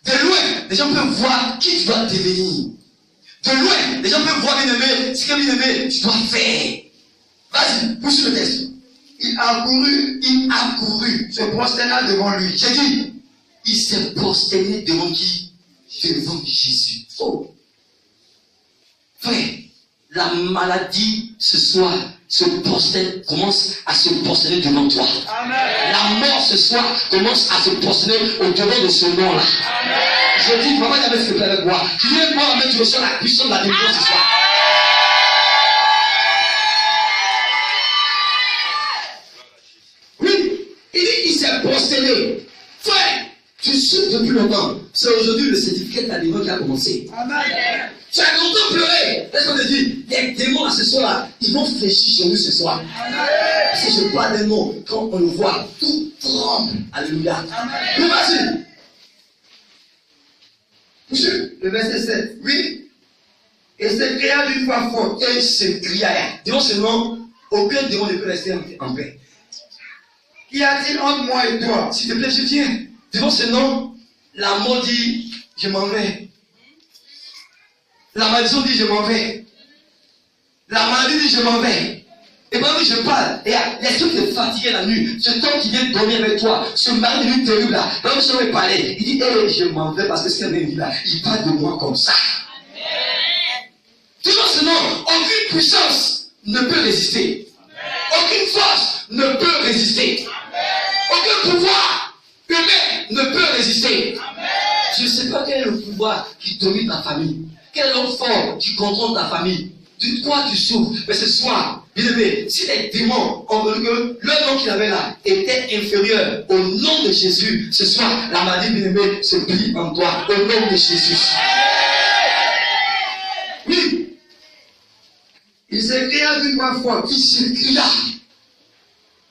Speaker 1: De loin, les gens peuvent voir qui tu dois devenir. De loin, les gens peuvent voir bien aimé, ce que bien aimé, tu dois faire. Vas-y, poursuis le texte.
Speaker 4: il accourut,
Speaker 1: Se prosterna devant lui. J'ai dit, il s'est prosterné devant qui? Devant Jésus. Oh. Frère, la maladie ce soir commence à se prosterner devant toi.
Speaker 3: Amen.
Speaker 1: La la mort ce soir commence à se prosterner au-devant de ce nom-là. Je dis, vraiment, il y avait ce plaît avec moi. Je viens voir, mais tu reçois la puissance de la délivrance ce soir. Oui, il s'est prosterné. Frère, tu souffres depuis longtemps. C'est aujourd'hui le certificat de la délivrance qui a commencé. Amen. Tu as longtemps pleuré. Laisse-moi te dire, les démons ce soir, ils vont fléchir sur nous ce soir. Si je parle des mots, quand on le voit, tout tremble. Alléluia. Mais vas-y. Monsieur, le verset 7. Oui. Et s'écria d'une voix forte. Et s'écria. Disons seulement, aucun démon ne peut rester en paix. Qu'y a-t-il entre moi et toi? S'il te plaît, je viens. Disons seulement, la mort dit, je m'en vais. La malédiction dit, je m'en vais. La maladie dit, je m'en vais. Et pendant que je parle, et l'esprit qui est fatigué la nuit, ce temps qui vient dormir avec toi, ce mari de nuit terrible là, pendant que je vais parler, il dit, hey, je m'en vais parce que ce qu'elle dit là, il parle de moi comme ça. Toujours ce nom, aucune puissance ne peut résister. Aucune force ne peut résister. Aucun pouvoir humain ne peut résister. Je ne sais pas quel est le pouvoir qui domine ta famille. Quel est l'homme fort qui contrôle ta famille? De quoi tu souffres? Mais ce soir, bien aimé, si les démons ont vu que le nom qu'il avait là était inférieur au nom de Jésus, ce soir, la maladie, bien aimé, se plie en toi, au nom de Jésus. Oui. Il s'écria d'une voix forte. Il s'écria.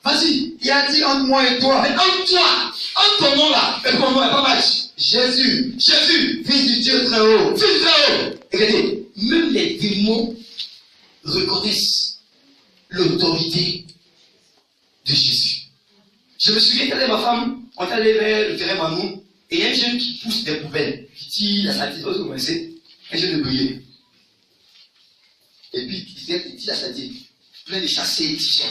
Speaker 1: Vas-y. Y a-t-il entre moi et toi? Mais entre toi, entre ton nom là, et ton nom est pas match. Jésus, fils du Dieu très haut. Fils du très haut. Regardez, même les démons reconnaissent l'autorité de Jésus. Je me souviens qu'elle et ma femme, on est allé vers le terrain Manou, et il y a un jeune qui pousse des poubelles, qui tire la saleté, vous connaissez, un jeune de briller. Et puis, il tire la saleté, plein de chassés, il tire.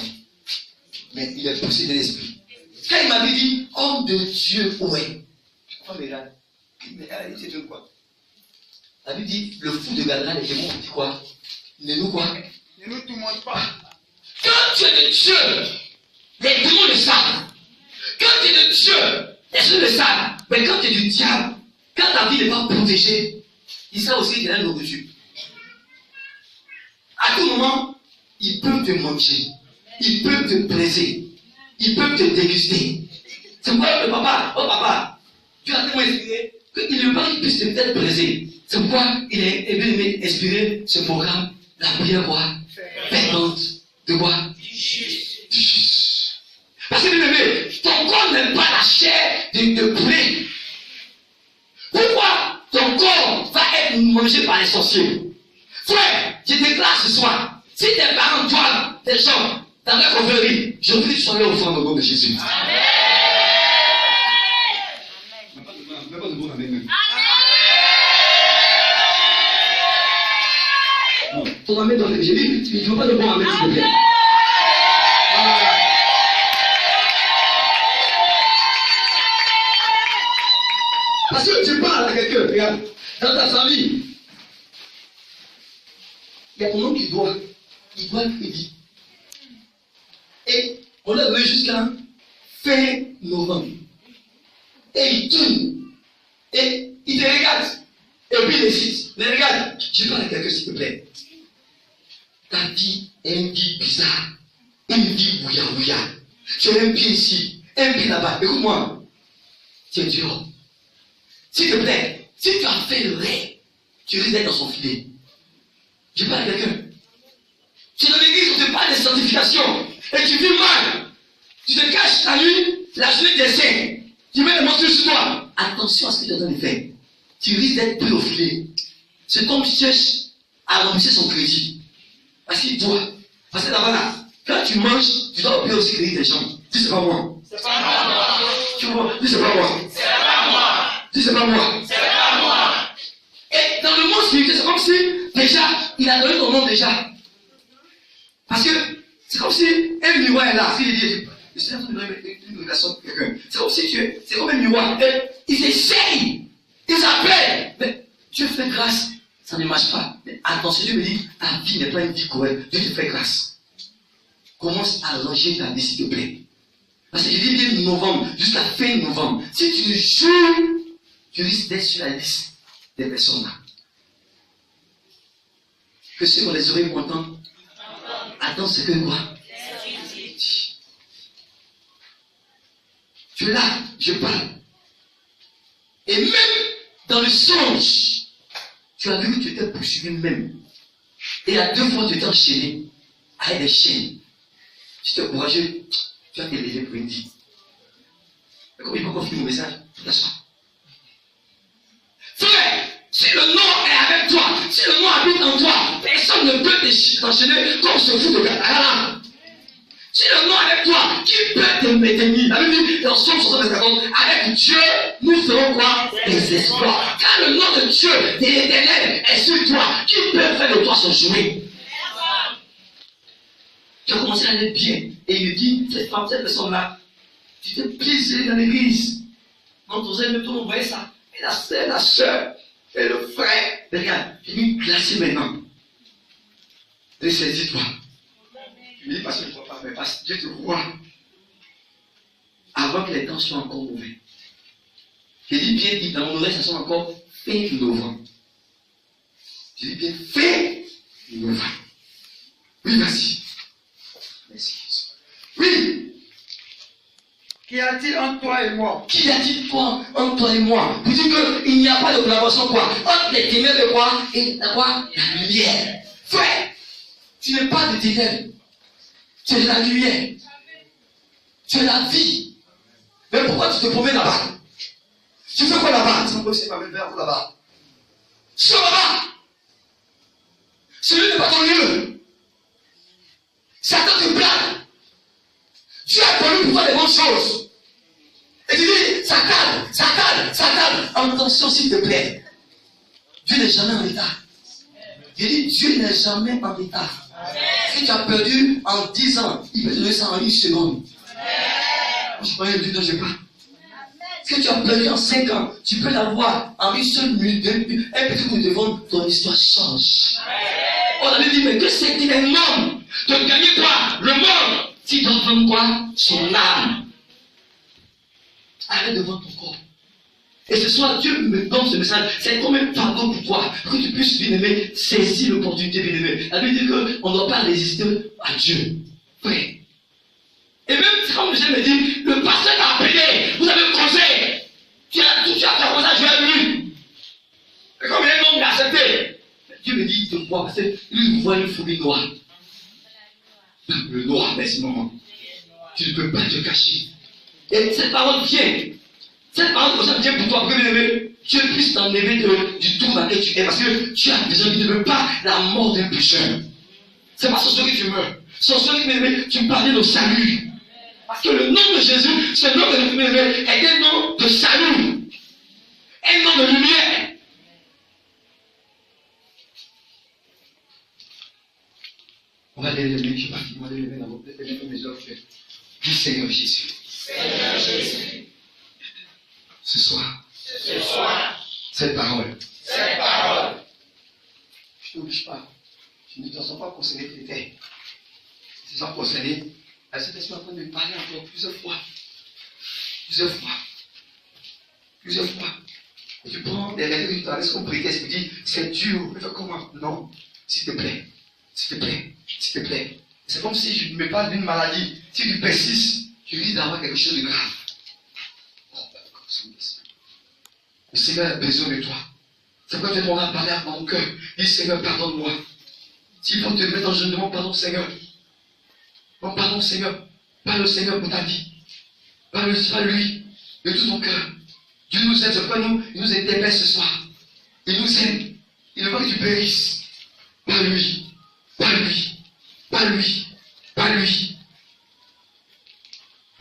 Speaker 1: Mais il est poussé de l'esprit. Quand il m'avait dit, homme de Dieu, ouais. Oh, mais là, il dit, c'est quoi? La Bible dit, le fou de Gadara, les démons, on dit quoi? Ne nous quoi? Ne nous tourmente pas. Quand tu es de Dieu, les démons le savent. Quand tu es de Dieu, les gens le savent. Mais quand tu es du diable, quand ta vie n'est pas protégée, il sait aussi qu'il y a un nourriture. À tout moment, ils peuvent te manger. Ils peuvent te blesser. Ils peuvent te déguster. C'est pourquoi le papa, oh papa, tu as tellement inspiré qu'il ne veut pas qu'il puisse te peut-être blesser. C'est pourquoi il est aimé inspiré ce programme, la prière quoi? Perdante de quoi? Du juste. Parce que bien aimé, ton corps n'aime pas la chair de poulet. Pourquoi ton corps va être mangé par les sorciers? Frère, je déclare ce soir, si tes parents doivent des gens dans la confrérie, je prie que tu sois là au fond au nom de Jésus. Amen. Même pas de bon amen. Non, ton amen doit être. J'ai dit, tu ne veux pas de bon amen, s'il te plaît. Parce que tu parles à quelqu'un, regarde, dans ta famille, il y a ton homme qui doit, il doit le dire. Et on l'a donné jusqu'à fin novembre. Et il tourne. Et il te regarde. Et puis il décide. Mais regarde, je parle à quelqu'un s'il te plaît. Ta vie est une vie bizarre. Une vie bouilla. Tu as un pied ici, un pied là-bas. Écoute-moi. Tu es dur. S'il te plaît, si tu as fait le rêve, tu risques d'être dans son filet. Je parle à quelqu'un. Tu es dans l'église, on te parle de sanctification. Et tu vis mal. Tu te caches la nuit, la journée des saints. Tu mets les monstres sur toi. Attention à ce que tu es en train de faire. Tu risques d'être pris au filet. C'est comme si tu cherches à remplir son crédit. Parce qu'il doit. Parce que là-bas, quand tu manges, tu dois payer aussi crédit des gens. Dis c'est pas moi. C'est pas moi. Tu vois, dis c'est pas moi. C'est pas moi. Dis c'est pas moi. C'est pas moi. Et dans le monde spirituel, c'est comme si, déjà, il a donné ton nom déjà. Parce que c'est comme si un miroir est là. S'il dit, c'est une relation avec quelqu'un. C'est comme si c'est comme un miroir. Et ils essayent. Ils appellent. Mais Dieu fait grâce. Ça ne marche pas. Mais attention, Dieu me dit, ta vie n'est pas une vie correcte. Dieu te fait grâce. Commence à longer ta vie, s'il te plaît. Parce que je dis bien novembre jusqu'à fin novembre, si tu jures, tu risques d'être sur la liste des personnes là. Que ceux qui ont les oreilles pour entendre, attends ce que quoi? Tu es là, je parle. Et même dans le songe, tu as vu que tu étais poursuivi même. Et à 2 fois, tu étais enchaîné avec des chaînes. Tu t'es courageux, tu as t'élever pour une vie. Mais comment il peut confirmer mon message? Lâche-moi. Frère, si le nom est avec toi, si le nom habite en toi, personne ne peut t'enchaîner comme se fout de ta. Si le nom est avec toi, qui peut te maintenir? La Bible dit dans Somme 60, avec Dieu, nous ferons quoi? Des espoirs. Car le nom de Dieu, de l'Éternel, est sur toi. Qui peut faire de toi son jouet? Tu as commencé à aller bien. Et il dit, cette femme, cette personne-là, tu t'es plaisé dans l'église. Quand vous avez tout le monde voyait ça. Et la soeur, et le frère. Regarde, il est classé maintenant. Ressaisis-toi. Je me dis parce que je ne crois pas, mais parce que Dieu te voit. Avant que les temps soient encore mauvais. Je dis bien dit, dans mon oreille, ça sonne encore fin novembre. Je dis bien fin novembre. Oui, vas-y. Merci. Oui.
Speaker 4: Qu'y a-t-il entre toi et moi?
Speaker 1: Qu'y a-t-il entre toi et moi? Vous dites qu'il n'y a pas de collaboration quoi? Entre les ténèbres et quoi? Et quoi? La lumière. Frère, tu n'es pas de ténèbres. Tu es la lumière. Tu es la vie. Mais pourquoi tu te promènes là-bas? Tu fais quoi là-bas? C'est pas même verre là-bas. Sur là-bas. Celui n'est pas ton lieu. Satan te blague. Tu as connu pour faire des bonnes choses. Et tu dis, ça calme, ça calme, ça calme. Attention s'il te plaît. Dieu n'est jamais en retard. Je dis, Dieu n'est jamais en retard. Ce que tu as perdu en 10 ans, il peut te donner ça en 1 seconde. Je croyais le Dieu dont je parle. Ce que tu as perdu en 5 ans, tu peux l'avoir en 1 seule minute, un petit coup de vent, ton histoire change. On avait dit, mais que c'est-il un homme de gagner quoi? Le monde. S'il doit vendre quoi? Son âme. Arrête de vendre ton corps. Et ce soir, Dieu me donne ce message. C'est comme un pardon pour toi. Pour que tu puisses, bien aimé, saisir l'opportunité, bien aimé. La Bible dit qu'on ne doit pas résister à Dieu. Frère. Et même quand je me dis, le pasteur t'a appelé, vous avez causé. Tu as fait comme ça, je l'ai vu. Et comme un homme l'a accepté. Dieu me dit, il te voit, parce que lui, il voit une fourmi noire. Le noir, mais sinon, tu ne peux pas te cacher. Et cette parole vient. Cette parole comme ça vient pour toi, que bien aimé, Dieu puisse t'enlever du tour dans lequel tu es. Parce que tu as besoin, tu ne veux pas la mort d'un pécheur. C'est pas sur ce que tu meurs. Sur ce que bien aimé, tu parlais de salut. Parce que le nom de Jésus, ce nom de bien aimé, est un nom de salut. Un nom de lumière. On va aller lever, je parti, on va aller lever dans vos mes offres. Dis Seigneur Jésus. Seigneur Jésus. Ce soir, cette parole, je ne t'oblige pas. Je ne te sens pas concerné que tu étais. Tu te sens concerné. Cet esprit est en train de parler encore plusieurs fois. Et tu prends des lettres que tu t'arrêtes comme prétexte et tu dis, c'est dur, mais comment? Non, s'il te plaît. S'il te plaît. C'est comme si je me parle d'une maladie. Si tu persistes, tu risques d'avoir quelque chose de grave. Le Seigneur a besoin de toi. C'est pourquoi tu m'auras parlé à mon cœur. Dis Seigneur, pardonne-moi. S'il faut te mettre en jeu, demande pardon, Seigneur. Demande pardon, Seigneur. Parle au Seigneur pour ta vie. Parle lui de tout ton cœur. Dieu nous aime, c'est pourquoi il nous interpelle ce soir. Il nous aime. Il ne veut pas que tu périsses. Pas lui. Pas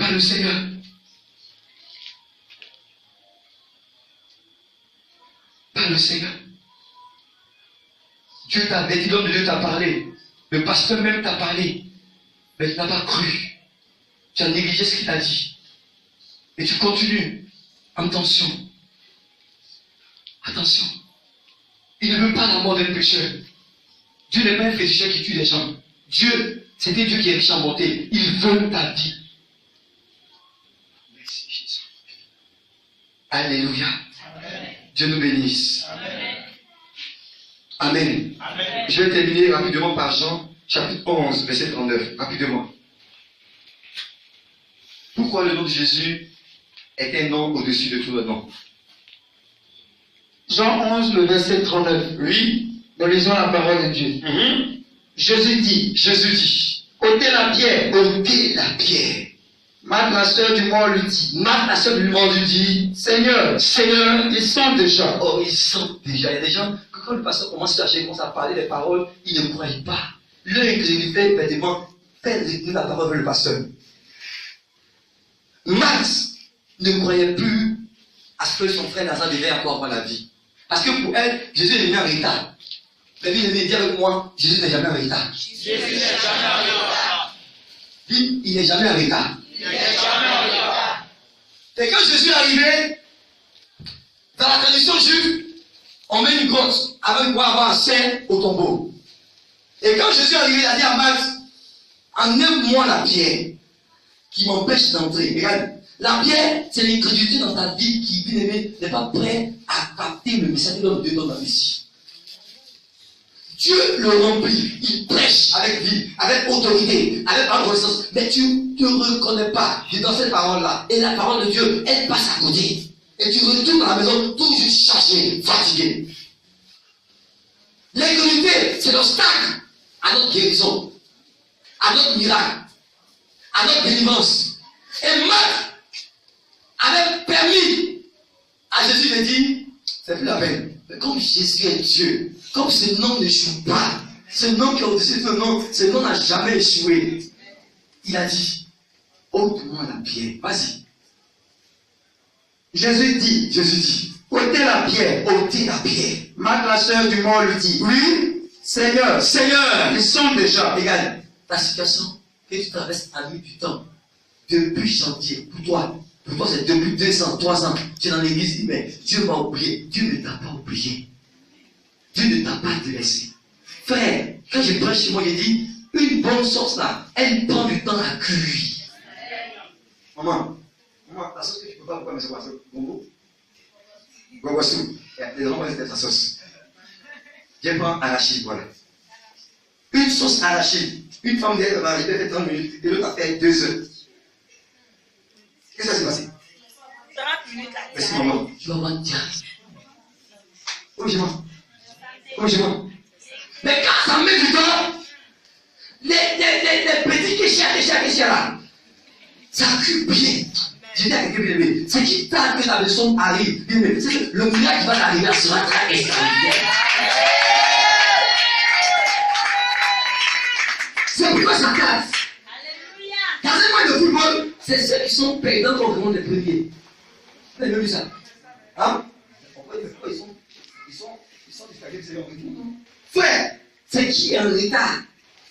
Speaker 1: le Seigneur. Pas le Seigneur. Dieu t'a dit, l'homme de Dieu t'a parlé. Le pasteur même t'a parlé. Mais tu n'as pas cru. Tu as négligé ce qu'il t'a dit. Et tu continues. Attention. Il ne veut pas la mort d'un pécheur. Dieu n'est pas un féticheur qui tue les gens. Dieu, c'est un Dieu qui est riche en bonté. Il veut ta vie.
Speaker 2: Alléluia. Dieu nous bénisse. Amen. Amen. Je vais terminer rapidement par Jean, chapitre 11, verset 39. Rapidement. Pourquoi le nom de Jésus est un nom au-dessus de tout le nom?
Speaker 4: Jean 11, le verset 39.
Speaker 2: Oui.
Speaker 4: Nous lisons la parole de Dieu. Jésus dit, ôtez la pierre.
Speaker 1: Ôtez la pierre.
Speaker 4: Marthe, la sœur du mort, lui dit,
Speaker 1: Marthe, la sœur du mort, lui dit,
Speaker 4: Seigneur, ils sont déjà.
Speaker 1: Oh, ils sont déjà. Il y a des gens, quand le pasteur commence à chercher, commence à parler des paroles, ils ne croient pas. Leur incrédulité, bêtement, fait détenir la parole vers le pasteur. Marthe ne croyait plus à ce que son frère Lazare devait encore avoir la vie. Parce que pour elle, Jésus est devenu un retard. Mais bien aimé, dis avec moi, Jésus n'est jamais un retard.
Speaker 3: Jésus n'est jamais un retard.
Speaker 1: Dis, il n'est jamais un retard.
Speaker 3: Il n'est jamais un retard.
Speaker 1: Et quand Jésus est arrivé, dans la tradition juive, on met une grotte avec pour avoir un sein au tombeau. Et quand Jésus est arrivé, il a dit à Marthe, enlève-moi la pierre qui m'empêche d'entrer. Regarde, la pierre, c'est l'incrédulité dans ta vie qui, bien aimé, n'est pas prêt à capter le message de Dieu dans ta vie. Dieu le remplit, il prêche avec vie, avec autorité, avec reconnaissance, mais tu ne reconnais pas dans cette parole-là. Et la parole de Dieu, elle passe à côté. Et tu retournes dans la maison toujours chargé, fatigué. L'incrédulité, c'est l'obstacle à notre guérison, à notre miracle, à notre délivrance. Et Marthe avait permis à Jésus de dire, c'est plus la peine. Mais comme Jésus est Dieu, comme ce nom n'échoue pas, ce nom qui est au-dessus de ce nom, ce nom n'a jamais échoué. Il a dit, ôte-moi la pierre. Vas-y. Jésus dit, ôtez la pierre, ôtez la pierre.
Speaker 4: Marthe, la sœur du mort, lui dit,
Speaker 1: Oui,
Speaker 4: Seigneur,
Speaker 1: ils
Speaker 4: sont déjà.
Speaker 1: Regarde, ta situation que tu traverses à nuit du temps, depuis janvier, pour toi c'est depuis 200, 3 ans, tu es dans l'église, mais Dieu m'a oublié. Dieu ne t'a pas oublié. Dieu ne t'a pas délaissé. Frère, quand je prêche chez moi, je dis, une bonne sauce là, elle prend du temps à cuire. Maman, la sauce que tu ne peux pas pourquoi, mais c'est quoi ça? Bongo? Bongo-sou. Les gens vont rester ta sauce. Je prends arachide, voilà. Une sauce arachide. Une femme derrière va arriver, fait 30 minutes, et l'autre a fait 2 heures. Qu'est-ce qui s'est passé?
Speaker 3: 30 minutes.
Speaker 1: Merci maman. Tu vas voir Dieu. Obligez-moi. Mais quand ça met du temps, les petits kéchia là, ça cuit bien. Je dis à quelqu'un bien aimé, c'est qui t'a que la leçon arrive, bien aimé, c'est que le miracle qui va arriver sera très extraordinaire. C'est pourquoi ça casse.
Speaker 3: Alléluia.
Speaker 1: Dans un match de football, c'est ceux qui sont perdants qu'on demande les premiers. Vous avez vu ça? Hein? Pourquoi ils sont distraqués, c'est leur retour. Frère, c'est qui est en retard?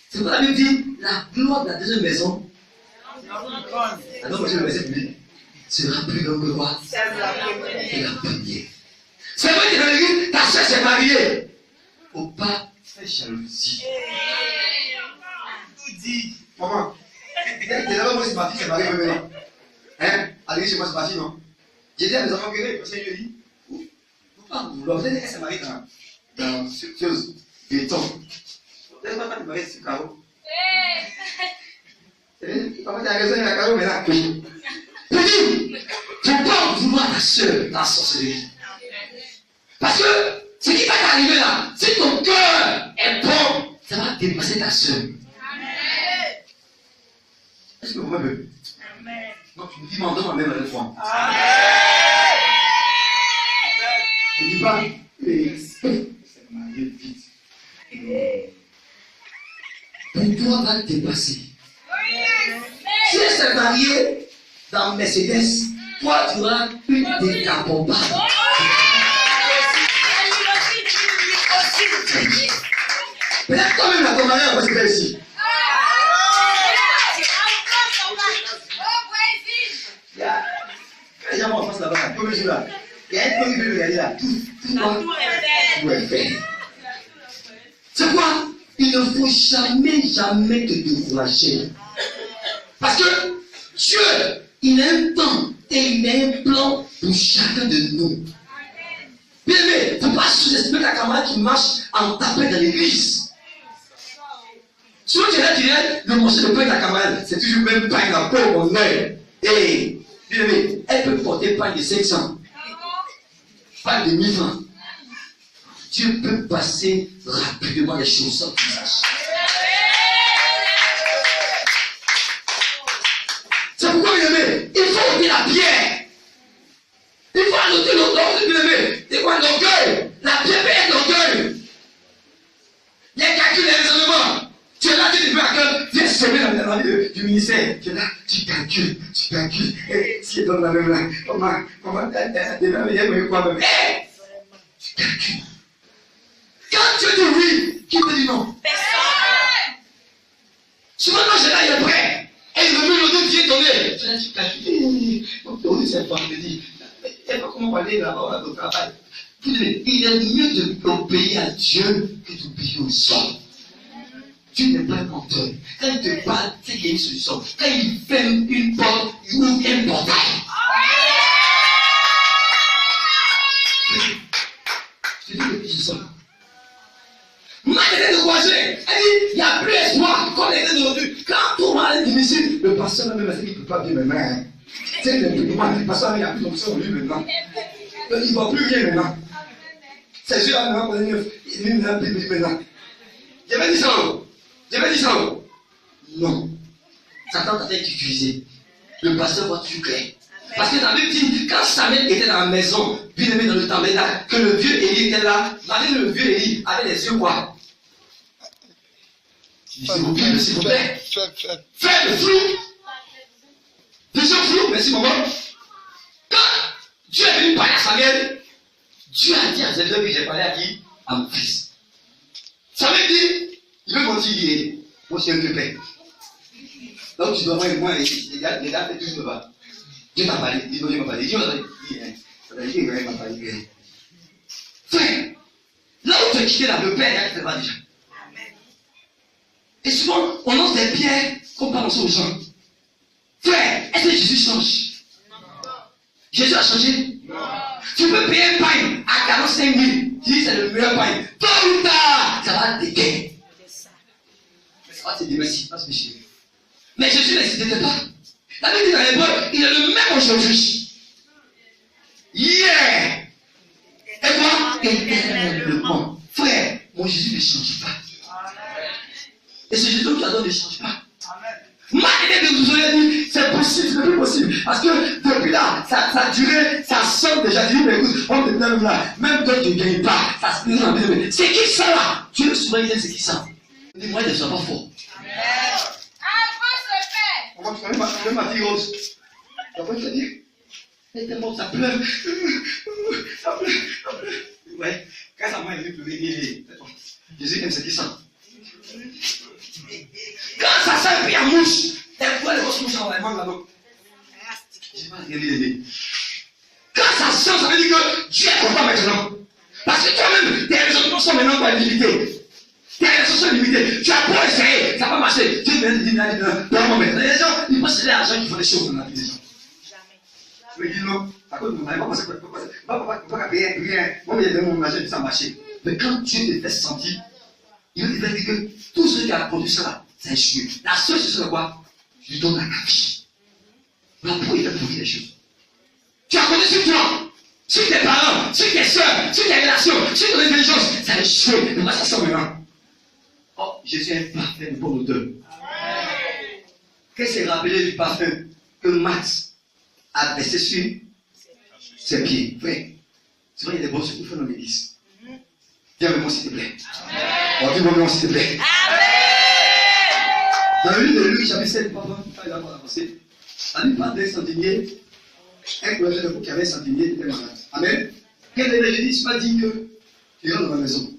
Speaker 1: C'est pourquoi la Bible dit, la gloire de la deuxième maison, la deuxième maison publique, sera plus grande que quoi? Et la première. C'est vrai que dans l'église, ta soeur s'est mariée. Au pas, fais jalousie. Tout dit. Maman, d'abord, moi, c'est ma fille qui s'est mariée maintenant. Hein? À l'église, chez moi, c'est ma fille, non? J'ai dit à mes enfants que parce que je lui ai dit, faut pas vouloir. Vous avez dit qu'elle s'est mariée dans cette chose, béton. Vous n'avez pas de mariée sur carreau. Comment tu as raison, il y a carreau maintenant? Oui. Petit, faut pas vouloir ta soeur dans la sorcellerie. Parce que ce qui va t'arriver là, si ton cœur est bon, ça va dépasser ta soeur. Est-ce que vous m'aimez? Non, tu me dis, m'en donne même avec toi. Je ne dis pas, c'est marié vite. Pour toi, va te dépasser. Si elle s'est mariée dans Mercedes, toi, tu auras une décapotable. Peut-être toi-même la ton mari a Mercedes ici. Les gens en face là-bas, comme je suis là. Il y a un peu qui veut regarder là. Tout est fait. C'est quoi? Il ne faut jamais te décourager. Parce que Dieu, il a un temps et pour chacun de nous. Bien aimé, il ne faut pas sous-estimer la camarade qui marche en tapant dans l'église. Souvent, tu dirais, le morceau de pain de la camarade, c'est toujours le même pain dans la peau, mon œil. Et, bien aimé, elle peut porter pain de 500, pain de 1000 francs. Dieu peut passer rapidement les choses sans que tu saches. C'est pourquoi, bien aimé, il faut ôter la pierre. Il faut anoter l'orgueil, bien aimé. C'est quoi l'orgueil? La pierre peut être l'orgueil. Les calculs, les raisonnements. Tu es là, tu dis à cœur, viens semer dans la vie du ministère. Tu es là, tu calcules. Et si tu es dans la même là, comment, tu calcules. Quand tu dis oui, qui te dit non? Personne. Souvent, quand j'ai là, il est prêt. Et il me met le dos qui est donné. Je dis, tu calcules. Donc, c'est vendredi. Il n'y a pas comment parler là-bas au travail. Il est mieux d'obéir à Dieu que d'obéir aux hommes. Dieu n'est pas un menteur. Quand il te parle, c'est qu'il y a une solution. Quand il ferme une porte, il ouvre un portail. Je te dis que c'est ça. Moi, j'étais découragé. Elle dit, il n'y a plus espoir. Comme elle était d'aujourd'hui. Quand tout le monde est difficile, le pasteur même il ne peut pas bien maintenant. Tu sais, le pasteur, il n'y a plus d'onction en lui maintenant. Il ne va plus bien maintenant. C'est sûr, maintenant, il ne va plus maintenant. J'avais dit ça. Non. Satan t'a été utilisé. Le pasteur va tout clair. Parce que dans la Bible dit, quand Samuel était dans la maison, bien aimé dans le tabernacle, que le vieux Élie était là, le vieux Élie avait les yeux quoi? S'il vous plaît. Faible, flou. Vision floue, merci maman. Quand Dieu est venu parler à Samuel, Dieu a dit à Zéphir que j'ai parlé à qui? À mon fils. Samuel dit, il veut continuer. Moi, c'est un peu père. Donc, tu dois voir moi, les gars, c'est tout, je me bats. Dieu t'a parlé, Dieu m'a parlé, Dieu m'a parlé. Frère, là où tu as quitté le père, il te va déjà. Et souvent, on lance des pierres qu'on balance aux gens. Frère, est-ce que Jésus change? Non. Jésus a changé? Non. Tu peux payer un pain à 45 000. Tu dis c'est le meilleur pain. Tôt ou tard, ça va t'aider. Mais ça va t'aider, merci, pas ce péché. Mais Jésus n'existait pas. La Bible dit dans l'époque, il est le même aujourd'hui. Yeah! Et quoi? Éternellement. Frère, mon Jésus ne change pas. Et ce Jésus qui adore ne change pas. Moi, c'est possible, c'est plus possible. Parce que depuis là, ça a duré, ça sort déjà. Je dis, mais écoute, on te donne là. Même toi, tu ne gagnes pas. Ça se dit, c'est qui ça là? Tu veux souvent dire, c'est qui ça? Dis-moi, ne sois pas fort. On va faire ma fille rose. Tu vas te dire, elle est tellement, ça pleure. Ça pleure. Ouais, quand ça m'a dit, Jésus aime ce qui sent. Quand ça sent puis à mouche, elle voit les grosses mouches en vraiment là-bas. Je ne sais pas regarder. Quand ça sent, ça veut dire que Dieu est content maintenant. Parce que toi-même, tes raisonnements sont maintenant pas limités. Tes raisonnements sont limités. Tu as beau essayer, ça va marcher. Dieu vient de dire, les gens, ils pensent que c'est l'argent qui font les choses dans la vie des gens. Je me dis non, à cause de mon mari, pas payer rien. Moi, il y a mon argent, ça a marché. Mais quand Dieu te fait sentir, il veut te dire que tout ce qui a produit ça, c'est échoué. La seule chose, c'est quoi? Je lui donne la vie. Mais pourquoi il fait pourrir les choses? Tu as connu sur toi, sur tes parents, sur tes soeurs, sur tes relations, sur ton intelligence, ça a échoué. Mais moi, ça sent maintenant. Oh, Jésus est parfait, une bonne odeur. Qu'est-ce qui s'est rappelé du parfum que Max a baissé sur ses pieds? Frère, souvent il y a des bons secours dans l'église. Viens avec moi, s'il te plaît. On dit bon, s'il te plaît. Dans le livre de Luc, chapitre 7, papa, il a avancé. La Bible parle d'un centenier, un projet de vous qui avait un centenier, il était malade. Amen. Quel est le Jésus? Il m'a dit que tu rentres dans ma maison.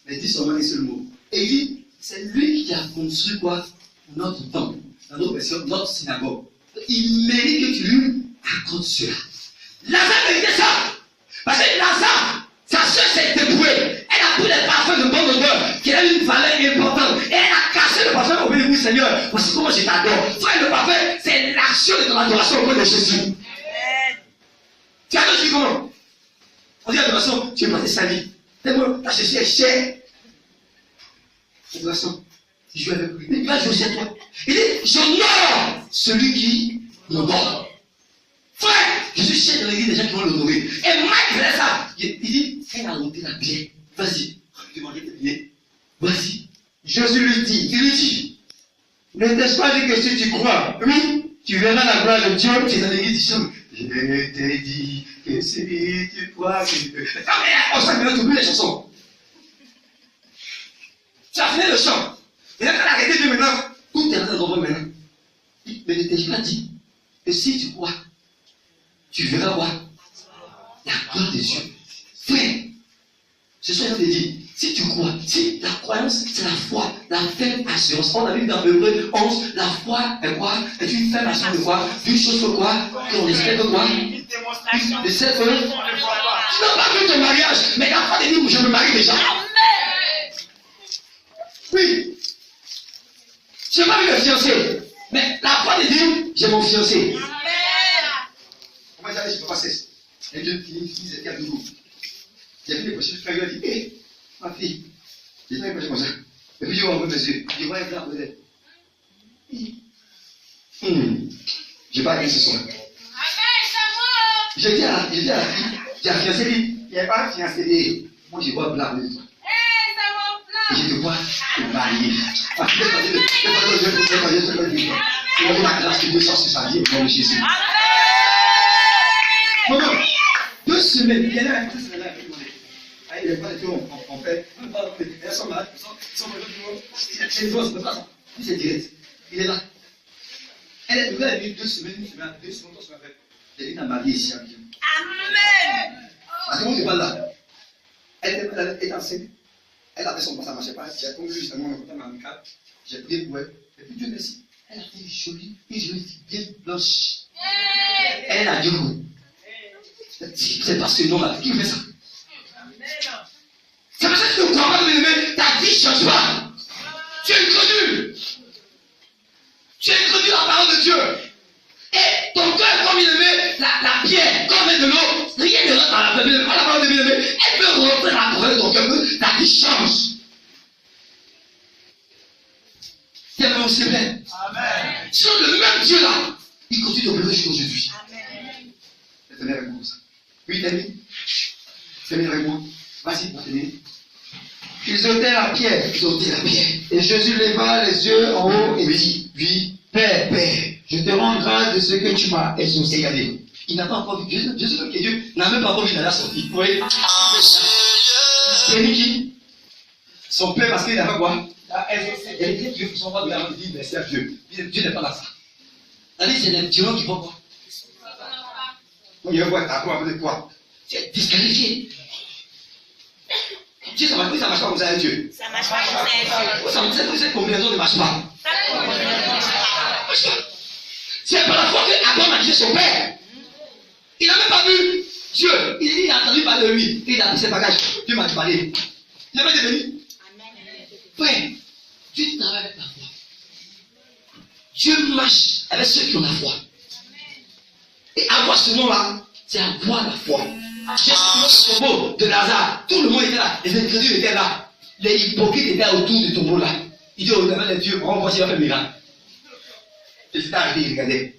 Speaker 1: Mais dis seulement un seul mot. Et il dit, c'est lui qui a construit quoi? Notre temple. Dans notre version, notre synagogue. Il mérite que tu lui accordes cela. Lazare méritait ça. Parce que Lazare, sa soeur s'est dépouillée. Elle a pris des parfums de bonne odeur qui a une valeur importante. Et elle a caché le parfum auprès de vous, Seigneur. Voici comment je t'adore. Frère, le parfum, c'est l'action de ton adoration auprès de Jésus. Tu as dit comment? On dit de toute façon, tu es passé sali. Tellement, ta ceci est cher. De toute façon, tu joues avec lui. Il va jouer aussi à toi. Il dit, j'honore celui qui m'honore. Frère, je suis chef de l'église des gens qui vont l'honorer. Et Mike faisait ça. Il dit, fais la montée la bière. Vas-y. Demandez tes billets. Vas-y.
Speaker 4: Jésus lui dit,
Speaker 1: Il lui dit,
Speaker 4: ne t'ai-je pas dit que si tu crois, oui, tu verras la gloire de Dieu.
Speaker 1: tu es dans l'église, tu chantes. Je t'ai dit que si tu crois que tu peux. Ah, mais on s'en tu oublies les chansons. Tu as fini le chant. Et là, tu as arrêté Dieu maintenant. Tout est en train de revoir maintenant. Mais ne t'ai-je pas dit que si tu crois, tu verras quoi? La gloire de Dieu. Frère, c'est ce que je te dis. Si tu crois, si la croyance, c'est la foi, la ferme assurance. On a vu dans Hébreux 11, la foi est quoi? Est une ferme assurance de quoi? D'une chose que quoi? Qu'on espère que quoi?
Speaker 3: Une démonstration.
Speaker 1: De cette
Speaker 3: On
Speaker 1: foi.
Speaker 3: ne le voit pas.
Speaker 1: Tu n'as pas vu ton mariage, mais la foi te dit, je me marie déjà.
Speaker 3: Amen.
Speaker 1: Oui. Je n'ai pas vu le fiancé, mais la foi te dit, j'ai mon fiancé.
Speaker 3: Amen.
Speaker 1: Comment j'allais, je peux passer. Et Dieu finit, c'était à nouveau. J'ai vu les prochaines frères, il a dit, hé, ma fille, j'ai pas les comme ça. Et puis je vois un peu mes yeux, je vois un blanc peut-être. J'ai pas rien ce soir.
Speaker 3: Amen, c'est
Speaker 1: J'ai dit à la fille, j'ai un fiancé, il n'y a pas un fiancé. Moi je vois blanc peut-être. Et je te vois te marier. Ah, je vais pas la grâce que Dieu sort sur sa vie au nom de Jésus. Maman, 2 semaines, il y en a un peu, c'est là. Il n'y a pas de tout, on fait. Elles sont malades, ils sont malades. C'est une c'est pas ça. Lui, c'est direct. Il est là. Elle a vu 2 semaines, 1 semaine, 2 semaines, 3 semaines après. Elle est mariée ici à Dieu.
Speaker 3: Amen.
Speaker 1: À ce moment, je pas là. Elle est enceinte. Elle avait son bon, ça ne marchait pas. J'ai conduit justement mon côté amical. J'ai prié pour elle. Et puis Dieu merci. Elle a fait une jolie fille bien blanche. Elle a dit où? C'est parce que non, là, qui fait ça? C'est parce que tu ne crois pas, mais ta vie ne change pas. Tu es inconnu. Tu es inconnu dans la parole de Dieu. Et ton cœur, comme il aimait la pierre, comme de l'eau, rien ne rentre dans la parole. La parole de Dieu, elle peut rentrer dans la parole de ton cœur, ta vie change. C'est mon Seigneur. Amen. Sur le même Dieu là, il continue d'opérer jusqu'à aujourd'hui. Amen. Tenez avec moi ça. Oui, Dani. Tenez avec moi. Vas-y, pour tenir.
Speaker 4: Ils ôtaient la pierre.
Speaker 1: Ils ont dit la pierre.
Speaker 4: Et Jésus leva les yeux en haut et dit,
Speaker 1: Oui,
Speaker 4: Père,
Speaker 1: Père.
Speaker 4: je te rends grâce de ce que tu m'as exaucé.
Speaker 1: Regardez, il n'a pas encore vu. Jésus, comme Dieu, n'a même pas encore vu la sortie. Oui. C'est qui? Son père, parce qu'il avait quoi? Elle dit Dieu, son roi de la dit, mais c'est à Dieu. Dieu n'est pas là, ça. C'est-à-dire, c'est les tyran qui vont quoi? Il veut quoi? T'as quoi? Avec quoi? C'est disqualifié. Dieu, ça marche pas comme ça avec Dieu.
Speaker 3: Ça marche pas comme ça.
Speaker 1: Ça me dit que cette combinaison ne marche pas.
Speaker 3: Ça
Speaker 1: C'est par la foi qu'Abraham a dit son père. Il n'a même pas vu Dieu. Il a entendu parler de lui. Il a pris ses bagages. Dieu m'a dit parler. Il n'a pas été venu. Frère, Dieu travaille avec la foi. Dieu marche avec ceux qui ont la foi. Et avoir ce nom-là, c'est avoir la foi. Jésus, le tombeau de Lazare, tout le monde était là. Les incrédules étaient là. Les hypocrites étaient autour du tombeau là. Il dit, regardez les dieux, on va voir s'il va faire miracle. Et c'était arrivé, il regardait.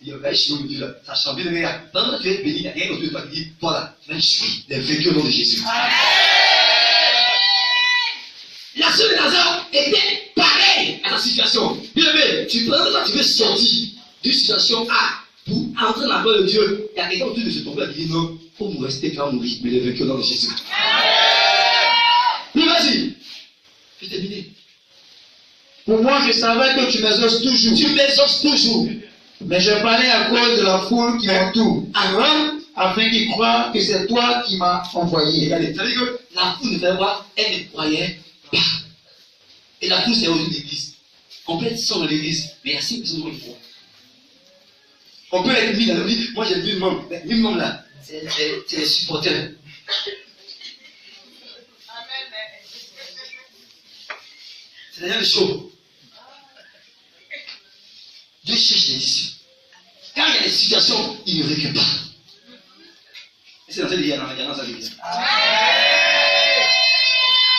Speaker 1: Il dit, regarde, je suis là. Ça change bien de miracle. Pendant que tu es béni, il n'y a rien autour de toi qui dit, voilà, tu vas jouir des vécus au nom de Jésus. La sœur de Lazare était pareille à la situation. Bien aimé, tu prends toi, tu veux sortir d'une situation A pour entrer dans la gloire de Dieu. Il y a quelqu'un autour de ce tombeau qui dit non, il faut vous rester quand mourir, mais les vécus au nom de Jésus. Oui, vas-y. Je terminé.
Speaker 4: Pour moi, je savais que tu m'exauces toujours.
Speaker 1: Tu m'exauces toujours.
Speaker 4: Mais je parlais à cause de la foule qui m'entoure,
Speaker 1: Alors,
Speaker 4: afin qu'ils croient que c'est toi qui m'as envoyé.
Speaker 1: regardez, ça veut dire que la foule ne fait pas, elle ne croyait pas. Et la foule, c'est au-dessus de l'église. On peut être sans dans l'église, mais il y a 6 personnes qui croient. On peut être mis dans l'église. Moi, j'ai vu le membre. Le membre là, c'est les supporters. C'est la même chose. Dieu cherche les disciples. Quand il y a des situations, il ne recule pas. C'est dans cette lumière, il y a dans sa lumière.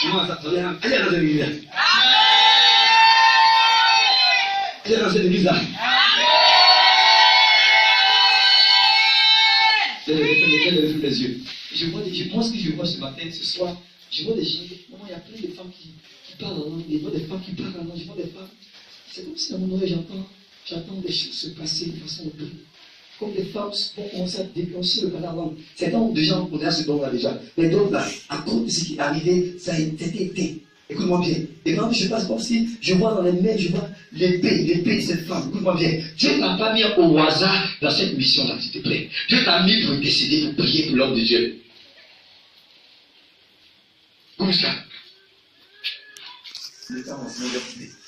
Speaker 1: Comment ça s'appelle? Elle est dans cette lumière. Elle est dans cette église-là. Elle lève les yeux. Moi, ce que je vois ce matin, ce soir, je vois des gens, il y a plein de femmes qui parlent en langue, je vois des femmes qui parlent en langue, je vois des femmes. C'est comme si à mon oreille, j'entends des choses se passer de façon autonome. Comme des femmes vont commencer à déclencher le canal langue. Certains ont déjà rencontré ce don-là déjà. Mais d'autres là, à cause de ce qui est arrivé, ça a été éteint. Écoute-moi bien. Et quand je passe comme si je vois dans les mains, je vois l'épée de cette femme. Écoute-moi bien. Dieu t'a pas mis au hasard dans cette mission-là, s'il te plaît. Dieu t'a mis pour décider, pour prier pour l'homme de Dieu. Comme ça. Le temps va se